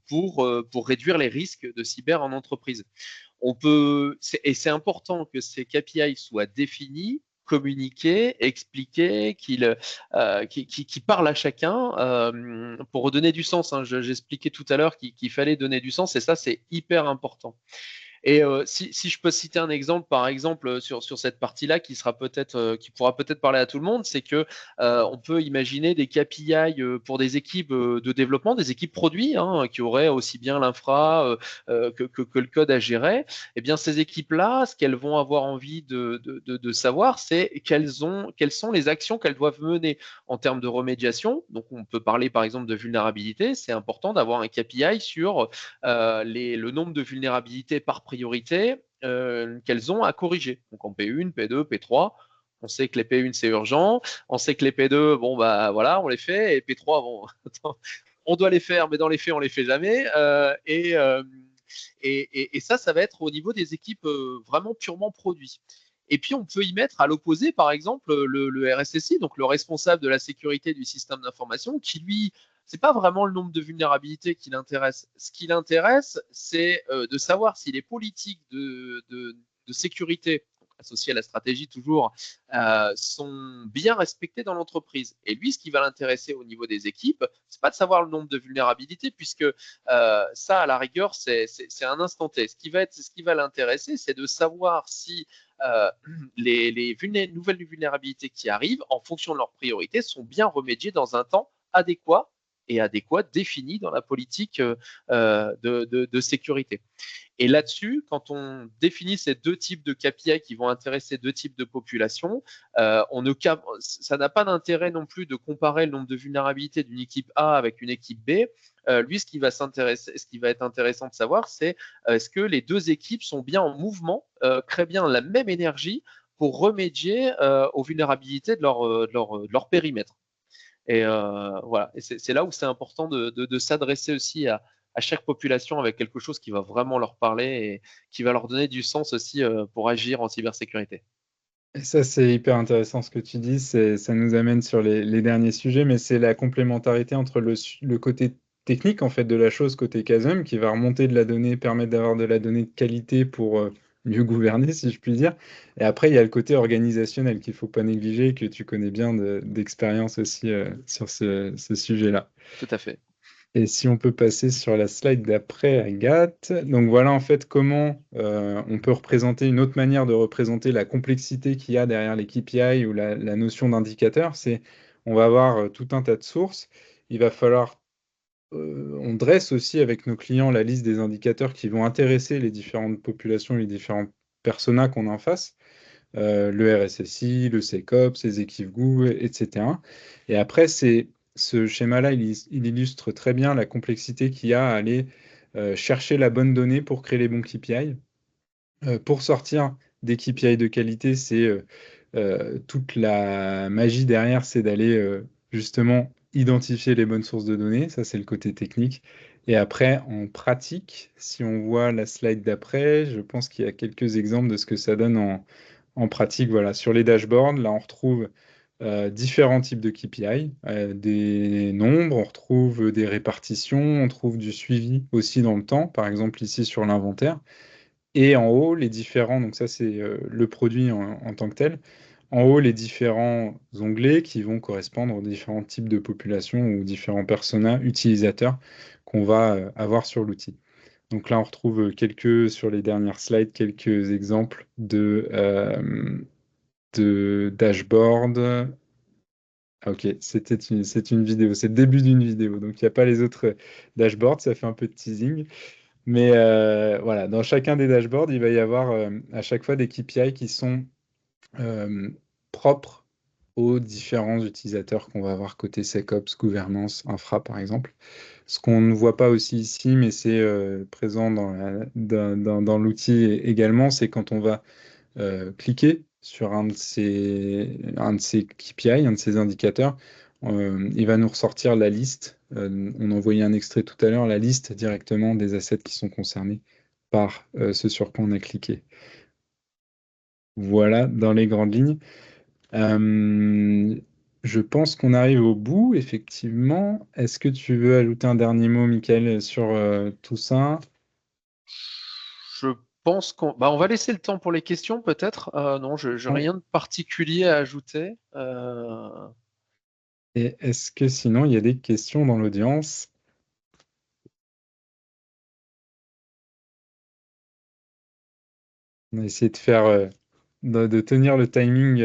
S3: pour réduire les risques de cyber en entreprise. Et c'est important que ces KPI soient définis, communiqués, expliqués, qui parlent à chacun pour redonner du sens. J'expliquais tout à l'heure qu'il fallait donner du sens et ça, c'est hyper important. Et si je peux citer un exemple, par exemple, sur cette partie-là, qui pourra peut-être parler à tout le monde, c'est que on peut imaginer des KPI pour des équipes de développement, des équipes produits, qui auraient aussi bien l'infra que le code à gérer. Eh bien, ces équipes-là, ce qu'elles vont avoir envie de savoir, c'est quelles sont les actions qu'elles doivent mener en termes de remédiation. Donc, on peut parler par exemple de vulnérabilité. C'est important d'avoir un KPI sur le nombre de vulnérabilités par priorité qu'elles ont à corriger. Donc en P1, P2, P3, on sait que les P1 c'est urgent, on sait que les P2, bon bah voilà, on les fait, et P3, bon, on doit les faire, mais dans les faits, on les fait jamais. Et ça va être au niveau des équipes vraiment purement produits. Et puis, on peut y mettre à l'opposé, par exemple, le RSSI, donc le responsable de la sécurité du système d'information, qui lui, c'est pas vraiment le nombre de vulnérabilités qui l'intéresse. Ce qui l'intéresse, c'est de savoir si les politiques de sécurité, associés à la stratégie toujours, sont bien respectés dans l'entreprise. Et lui, ce qui va l'intéresser au niveau des équipes, c'est pas de savoir le nombre de vulnérabilités, puisque ça, à la rigueur, c'est un instant T. Ce qui va l'intéresser, c'est de savoir si les nouvelles vulnérabilités qui arrivent, en fonction de leurs priorités, sont bien remédiées dans un temps adéquat défini dans la politique de sécurité. Et là-dessus, quand on définit ces deux types de KPI qui vont intéresser deux types de populations, ça n'a pas d'intérêt non plus de comparer le nombre de vulnérabilités d'une équipe A avec une équipe B. Lui, ce qui va être intéressant de savoir, c'est est-ce que les deux équipes sont bien en mouvement, créent bien la même énergie pour remédier aux vulnérabilités de leur périmètre. Et voilà, et c'est là où c'est important de s'adresser aussi à chaque population avec quelque chose qui va vraiment leur parler et qui va leur donner du sens aussi pour agir en cybersécurité.
S2: Et ça, c'est hyper intéressant ce que tu dis. Ça nous amène sur les derniers sujets, mais c'est la complémentarité entre le côté technique en fait de la chose côté CASM qui va remonter de la donnée, permettre d'avoir de la donnée de qualité pour mieux gouverner, si je puis dire. Et après, il y a le côté organisationnel qu'il faut pas négliger, que tu connais bien d'expérience aussi sur ce sujet-là.
S3: Tout à fait.
S2: Et si on peut passer sur la slide d'après, Agathe. Donc voilà en fait comment on peut représenter une autre manière de représenter la complexité qu'il y a derrière les KPI ou la notion d'indicateur. C'est on va avoir tout un tas de sources. Il va falloir, on dresse aussi avec nos clients la liste des indicateurs qui vont intéresser les différentes populations, les différents personas qu'on a en face. Le RSSI, le SecOps, les équipes GOU, etc. Et après, ce schéma-là, il illustre très bien la complexité qu'il y a à aller chercher la bonne donnée pour créer les bons KPI. Pour sortir des KPI de qualité, c'est toute la magie derrière, c'est d'aller justement identifier les bonnes sources de données. Ça, c'est le côté technique. Et après, en pratique, si on voit la slide d'après, je pense qu'il y a quelques exemples de ce que ça donne en pratique. Voilà, sur les dashboards, là, on retrouve différents types de KPI, des nombres, on retrouve des répartitions, on trouve du suivi aussi dans le temps, par exemple ici sur l'inventaire. Et en haut, les différents, donc ça c'est le produit en tant que tel. En haut, les différents onglets qui vont correspondre aux différents types de populations ou différents personas utilisateurs qu'on va avoir sur l'outil. Donc là, on retrouve sur les dernières slides, quelques exemples de dashboard. Ah, ok, c'est une vidéo, c'est le début d'une vidéo, donc il n'y a pas les autres dashboards, ça fait un peu de teasing. Mais voilà, dans chacun des dashboards, il va y avoir à chaque fois des KPI qui sont euh, propres aux différents utilisateurs qu'on va avoir côté SecOps, gouvernance, infra par exemple. Ce qu'on ne voit pas aussi ici, mais c'est présent dans l'outil également, c'est quand on va cliquer sur un de ces KPI, un de ces indicateurs, il va nous ressortir la liste. On envoyait un extrait tout à l'heure, la liste directement des assets qui sont concernés par ce sur quoi on a cliqué. Voilà, dans les grandes lignes. Je pense qu'on arrive au bout, effectivement. Est-ce que tu veux ajouter un dernier mot, Michael, sur tout ça?
S3: Je pense on va laisser le temps pour les questions peut-être. Non, je n'ai
S2: Ouais.
S3: rien de particulier à ajouter.
S2: Et est-ce que sinon, il y a des questions dans l'audience? On a essayé de faire, de tenir le timing.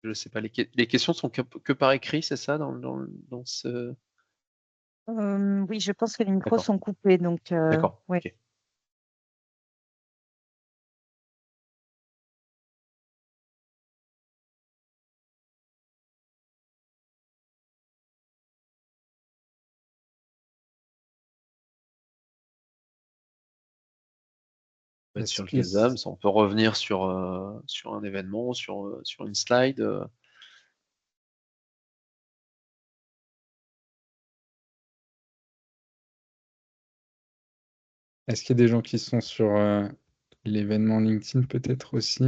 S3: Je ne sais pas, les questions sont que par écrit, c'est ça dans ce...
S4: Oui, je pense que les micros
S3: D'accord,
S4: sont coupés, donc
S3: d'accord,
S4: ouais.
S3: ok. On peut être
S2: Est-ce
S3: sur le
S2: que,
S3: CASAM, on peut revenir sur un événement, sur une slide.
S2: est-ce qu'il y a des gens qui sont sur l'événement LinkedIn peut-être aussi?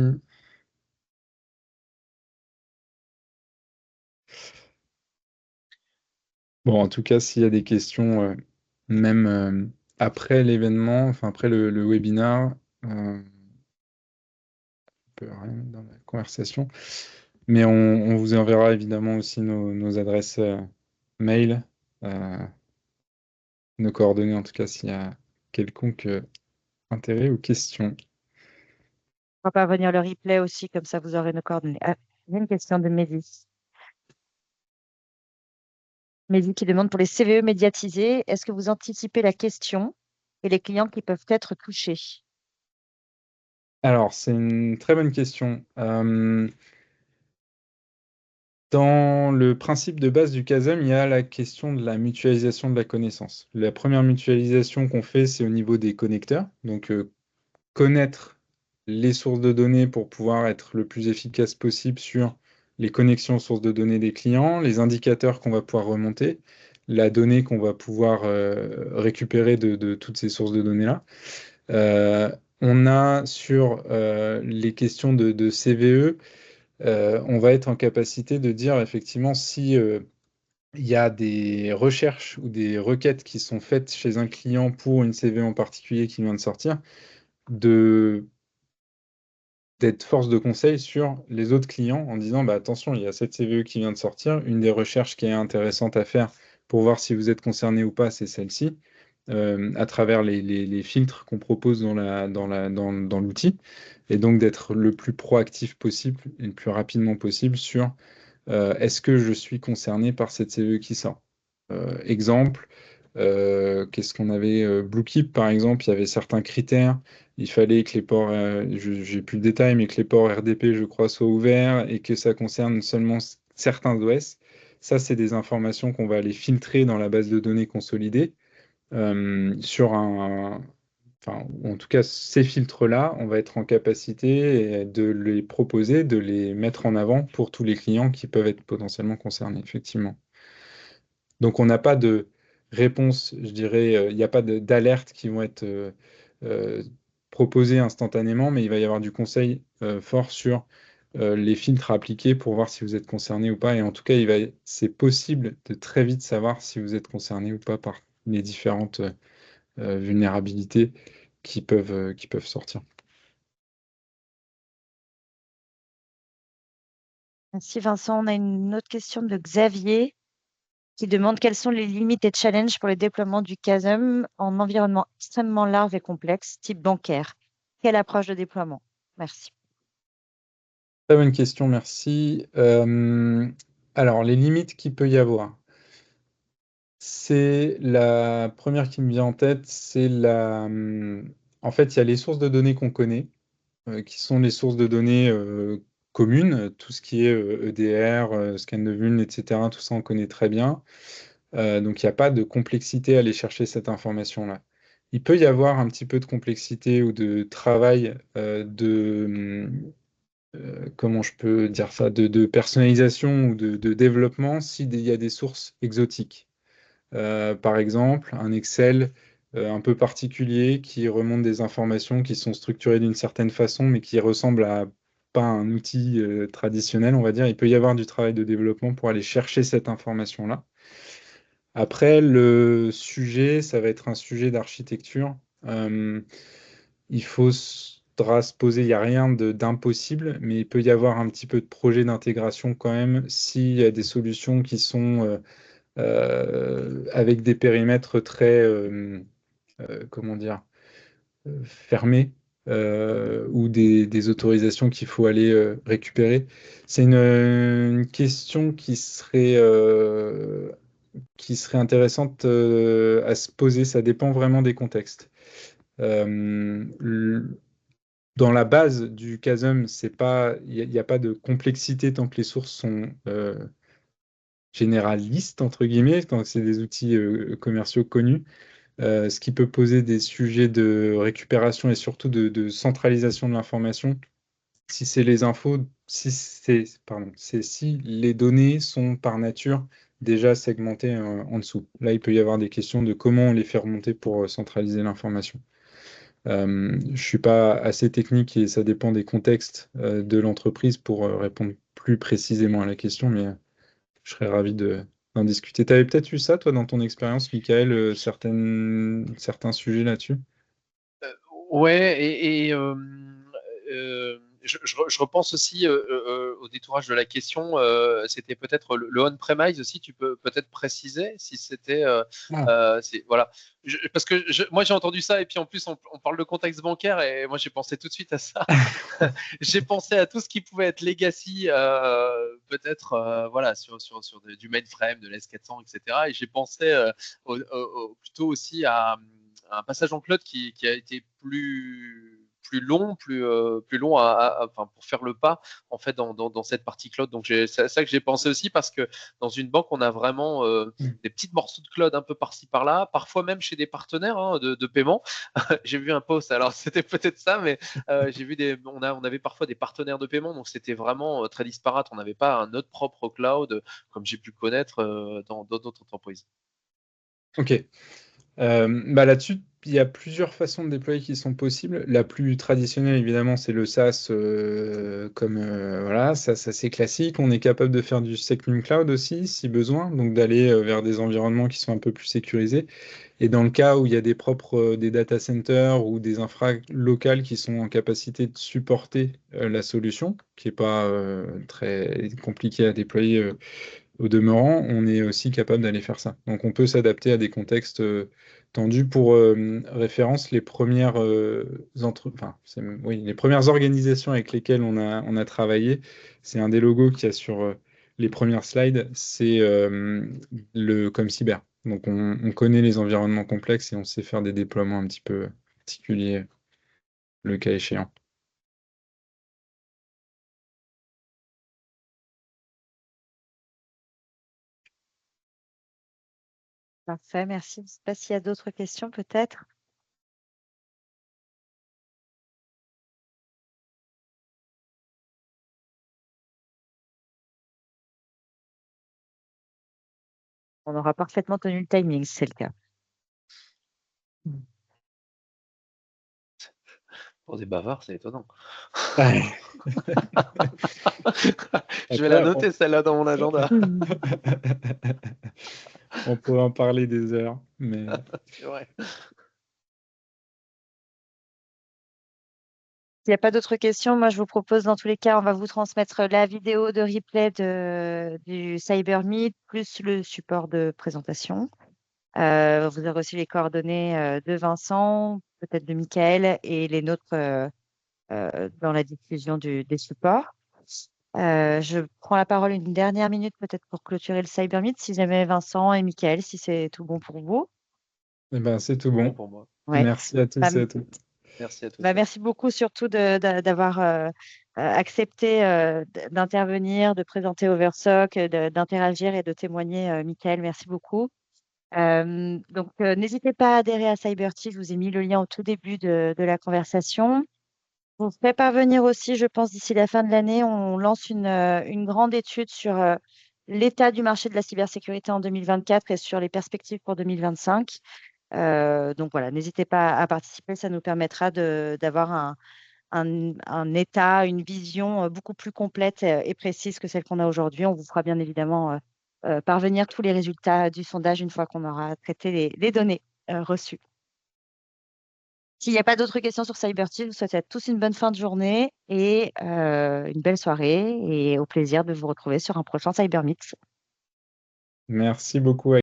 S2: Bon, en tout cas, s'il y a des questions, même après l'événement, enfin après le webinar, on peut rien mettre dans la conversation, mais on vous enverra évidemment aussi nos adresses mail, euh, nos coordonnées en tout cas s'il y a quelconque intérêt ou question.
S4: On va pas venir le replay aussi, comme ça vous aurez nos coordonnées. Ah, j'ai une question de Mehdi. Mehdi qui demande pour les CVE médiatisés, est-ce que vous anticipez la question et les clients qui peuvent être touchés?
S2: Alors, c'est une très bonne question. Dans le principe de base du CASM, il y a la question de la mutualisation de la connaissance. La première mutualisation qu'on fait, c'est au niveau des connecteurs. Donc, connaître les sources de données pour pouvoir être le plus efficace possible sur les connexions aux sources de données des clients, les indicateurs qu'on va pouvoir remonter, la donnée qu'on va pouvoir récupérer de toutes ces sources de données-là. On a sur les questions de CVE, on va être en capacité de dire effectivement si il y a des recherches ou des requêtes qui sont faites chez un client pour une CVE en particulier qui vient de sortir, d'être force de conseil sur les autres clients en disant bah, attention, il y a cette CVE qui vient de sortir, une des recherches qui est intéressante à faire pour voir si vous êtes concerné ou pas, c'est celle-ci, à travers les filtres qu'on propose dans l'outil, et donc d'être le plus proactif possible et le plus rapidement possible sur est-ce que je suis concerné par cette CVE qui sort. Exemple, qu'est-ce qu'on avait Bluekeep, par exemple, il y avait certains critères. Il fallait que les ports, j'ai plus le détail, mais que les ports RDP, je crois, soient ouverts et que ça concerne seulement certains OS. Ça, c'est des informations qu'on va aller filtrer dans la base de données consolidée sur enfin, ou en tout cas, ces filtres-là, on va être en capacité de les proposer, de les mettre en avant pour tous les clients qui peuvent être potentiellement concernés, effectivement. Donc, on n'a pas de réponse, je dirais, il n'y a pas d'alertes qui vont être euh, proposées instantanément, mais il va y avoir du conseil fort sur les filtres à appliquer pour voir si vous êtes concerné ou pas. Et en tout cas, c'est possible de très vite savoir si vous êtes concerné ou pas par les différentes vulnérabilités qui peuvent sortir.
S4: Merci Vincent. On a une autre question de Xavier qui demande quelles sont les limites et challenges pour le déploiement du CASM en environnement extrêmement large et complexe, type bancaire. Quelle approche de déploiement? Merci.
S2: Très bonne question, merci. Alors, les limites qu'il peut y avoir. C'est la première qui me vient en tête, en fait, il y a les sources de données qu'on connaît, qui sont les sources de données communes, tout ce qui est EDR, scan de vuln, etc. Tout ça, on connaît très bien. Donc, il n'y a pas de complexité à aller chercher cette information-là. Il peut y avoir un petit peu de complexité ou de travail comment je peux dire ça, de personnalisation ou de développement s'il y a des sources exotiques. Par exemple, un Excel un peu particulier qui remonte des informations qui sont structurées d'une certaine façon, mais qui ressemblent à pas un outil traditionnel, on va dire. Il peut y avoir du travail de développement pour aller chercher cette information-là. Après, le sujet, ça va être un sujet d'architecture. Il faudra se poser, il n'y a rien d'impossible, mais il peut y avoir un petit peu de projet d'intégration quand même s'il y a des solutions qui sont avec des périmètres très, comment dire, fermés ou des autorisations qu'il faut aller récupérer. C'est une question qui serait intéressante à se poser. Ça dépend vraiment des contextes. Dans la base du CASM, il n'y a pas de complexité tant que les sources sont généralistes, entre guillemets, tant que c'est des outils commerciaux connus. Ce qui peut poser des sujets de récupération et surtout de centralisation de l'information, si c'est les infos, pardon, c'est si les données sont par nature déjà segmentées en dessous. Là, il peut y avoir des questions de comment on les fait remonter pour centraliser l'information. Je ne suis pas assez technique et ça dépend des contextes de l'entreprise pour répondre plus précisément à la question, mais je serais ravi d'en discuter. Tu avais peut-être eu ça, toi, dans ton expérience, Michael, certains sujets là-dessus?
S3: Ouais, je repense aussi au détourage de la question. C'était peut-être le on-premise aussi. Tu peux peut-être préciser si c'était. Voilà. Parce que moi j'ai entendu ça et puis en plus on parle de contexte bancaire et moi j'ai pensé tout de suite à ça. J'ai pensé à tout ce qui pouvait être legacy, peut-être voilà sur du mainframe, de l'S400, etc. Et j'ai pensé plutôt aussi à un passage en cloud qui a été plus long, plus long enfin, pour faire le pas en fait dans cette partie cloud. Donc c'est ça que j'ai pensé aussi parce que dans une banque on a vraiment des petits morceaux de cloud un peu par-ci par-là, parfois même chez des partenaires de paiement. J'ai vu un post, alors c'était peut-être ça, mais j'ai vu on avait parfois des partenaires de paiement, donc c'était vraiment très disparate. On n'avait pas un autre propre cloud comme j'ai pu connaître dans d'autres entreprises.
S2: Ok. Là-dessus, il y a plusieurs façons de déployer qui sont possibles. La plus traditionnelle, évidemment, c'est le SaaS, voilà, ça c'est classique. On est capable de faire du Secnum Cloud aussi, si besoin, donc d'aller vers des environnements qui sont un peu plus sécurisés. Et dans le cas où il y a des data centers ou des infra locales qui sont en capacité de supporter la solution, qui n'est pas très compliquée à déployer au demeurant, on est aussi capable d'aller faire ça. Donc on peut s'adapter à des contextes tendus. Pour référence, les premières organisations avec lesquelles on a travaillé, c'est un des logos qu'il y a sur les premières slides, c'est le ComCyber. Donc on connaît les environnements complexes et on sait faire des déploiements un petit peu particuliers, le cas échéant.
S4: Parfait, merci. Je ne sais pas s'il y a d'autres questions, peut-être. On aura parfaitement tenu le timing, si c'est le cas.
S3: Pour des bavards, c'est étonnant.
S2: Ouais.
S3: Je vais la
S2: Après,
S3: noter celle-là dans mon agenda.
S2: on pourrait en parler des heures, mais
S3: C'est vrai.
S4: S'il n'y a pas d'autres questions, moi je vous propose dans tous les cas, on va vous transmettre la vidéo de replay du Cyber Meet plus le support de présentation. Vous aurez aussi les coordonnées de Vincent, peut-être de Michael et les nôtres dans la diffusion des supports. Je prends la parole une dernière minute peut-être pour clôturer le Cyber Meet, si jamais Vincent et Michael, si c'est tout bon pour vous.
S2: eh ben, c'est tout
S3: Bon
S2: bon.
S3: pour moi.
S4: Ouais.
S2: Merci à
S4: Bah,
S2: tous et à toutes.
S3: Merci à tous.
S4: merci beaucoup surtout d'avoir accepté d'intervenir, de présenter Oversock, d'interagir et de témoigner, Michael. Merci beaucoup. Donc, n'hésitez pas à adhérer à CyberTech. Je vous ai mis le lien au tout début de la conversation. Je vous fais parvenir aussi, je pense, d'ici la fin de l'année, on lance une grande étude sur l'état du marché de la cybersécurité en 2024 et sur les perspectives pour 2025. Donc voilà, n'hésitez pas à participer, ça nous permettra d'avoir un état, une vision beaucoup plus complète et précise que celle qu'on a aujourd'hui. On vous fera bien évidemment parvenir tous les résultats du sondage une fois qu'on aura traité les données reçues. S'il n'y a pas d'autres questions sur CyberTech, je vous souhaite à tous une bonne fin de journée et une belle soirée et au plaisir de vous retrouver sur un prochain CyberMix.
S2: Merci beaucoup.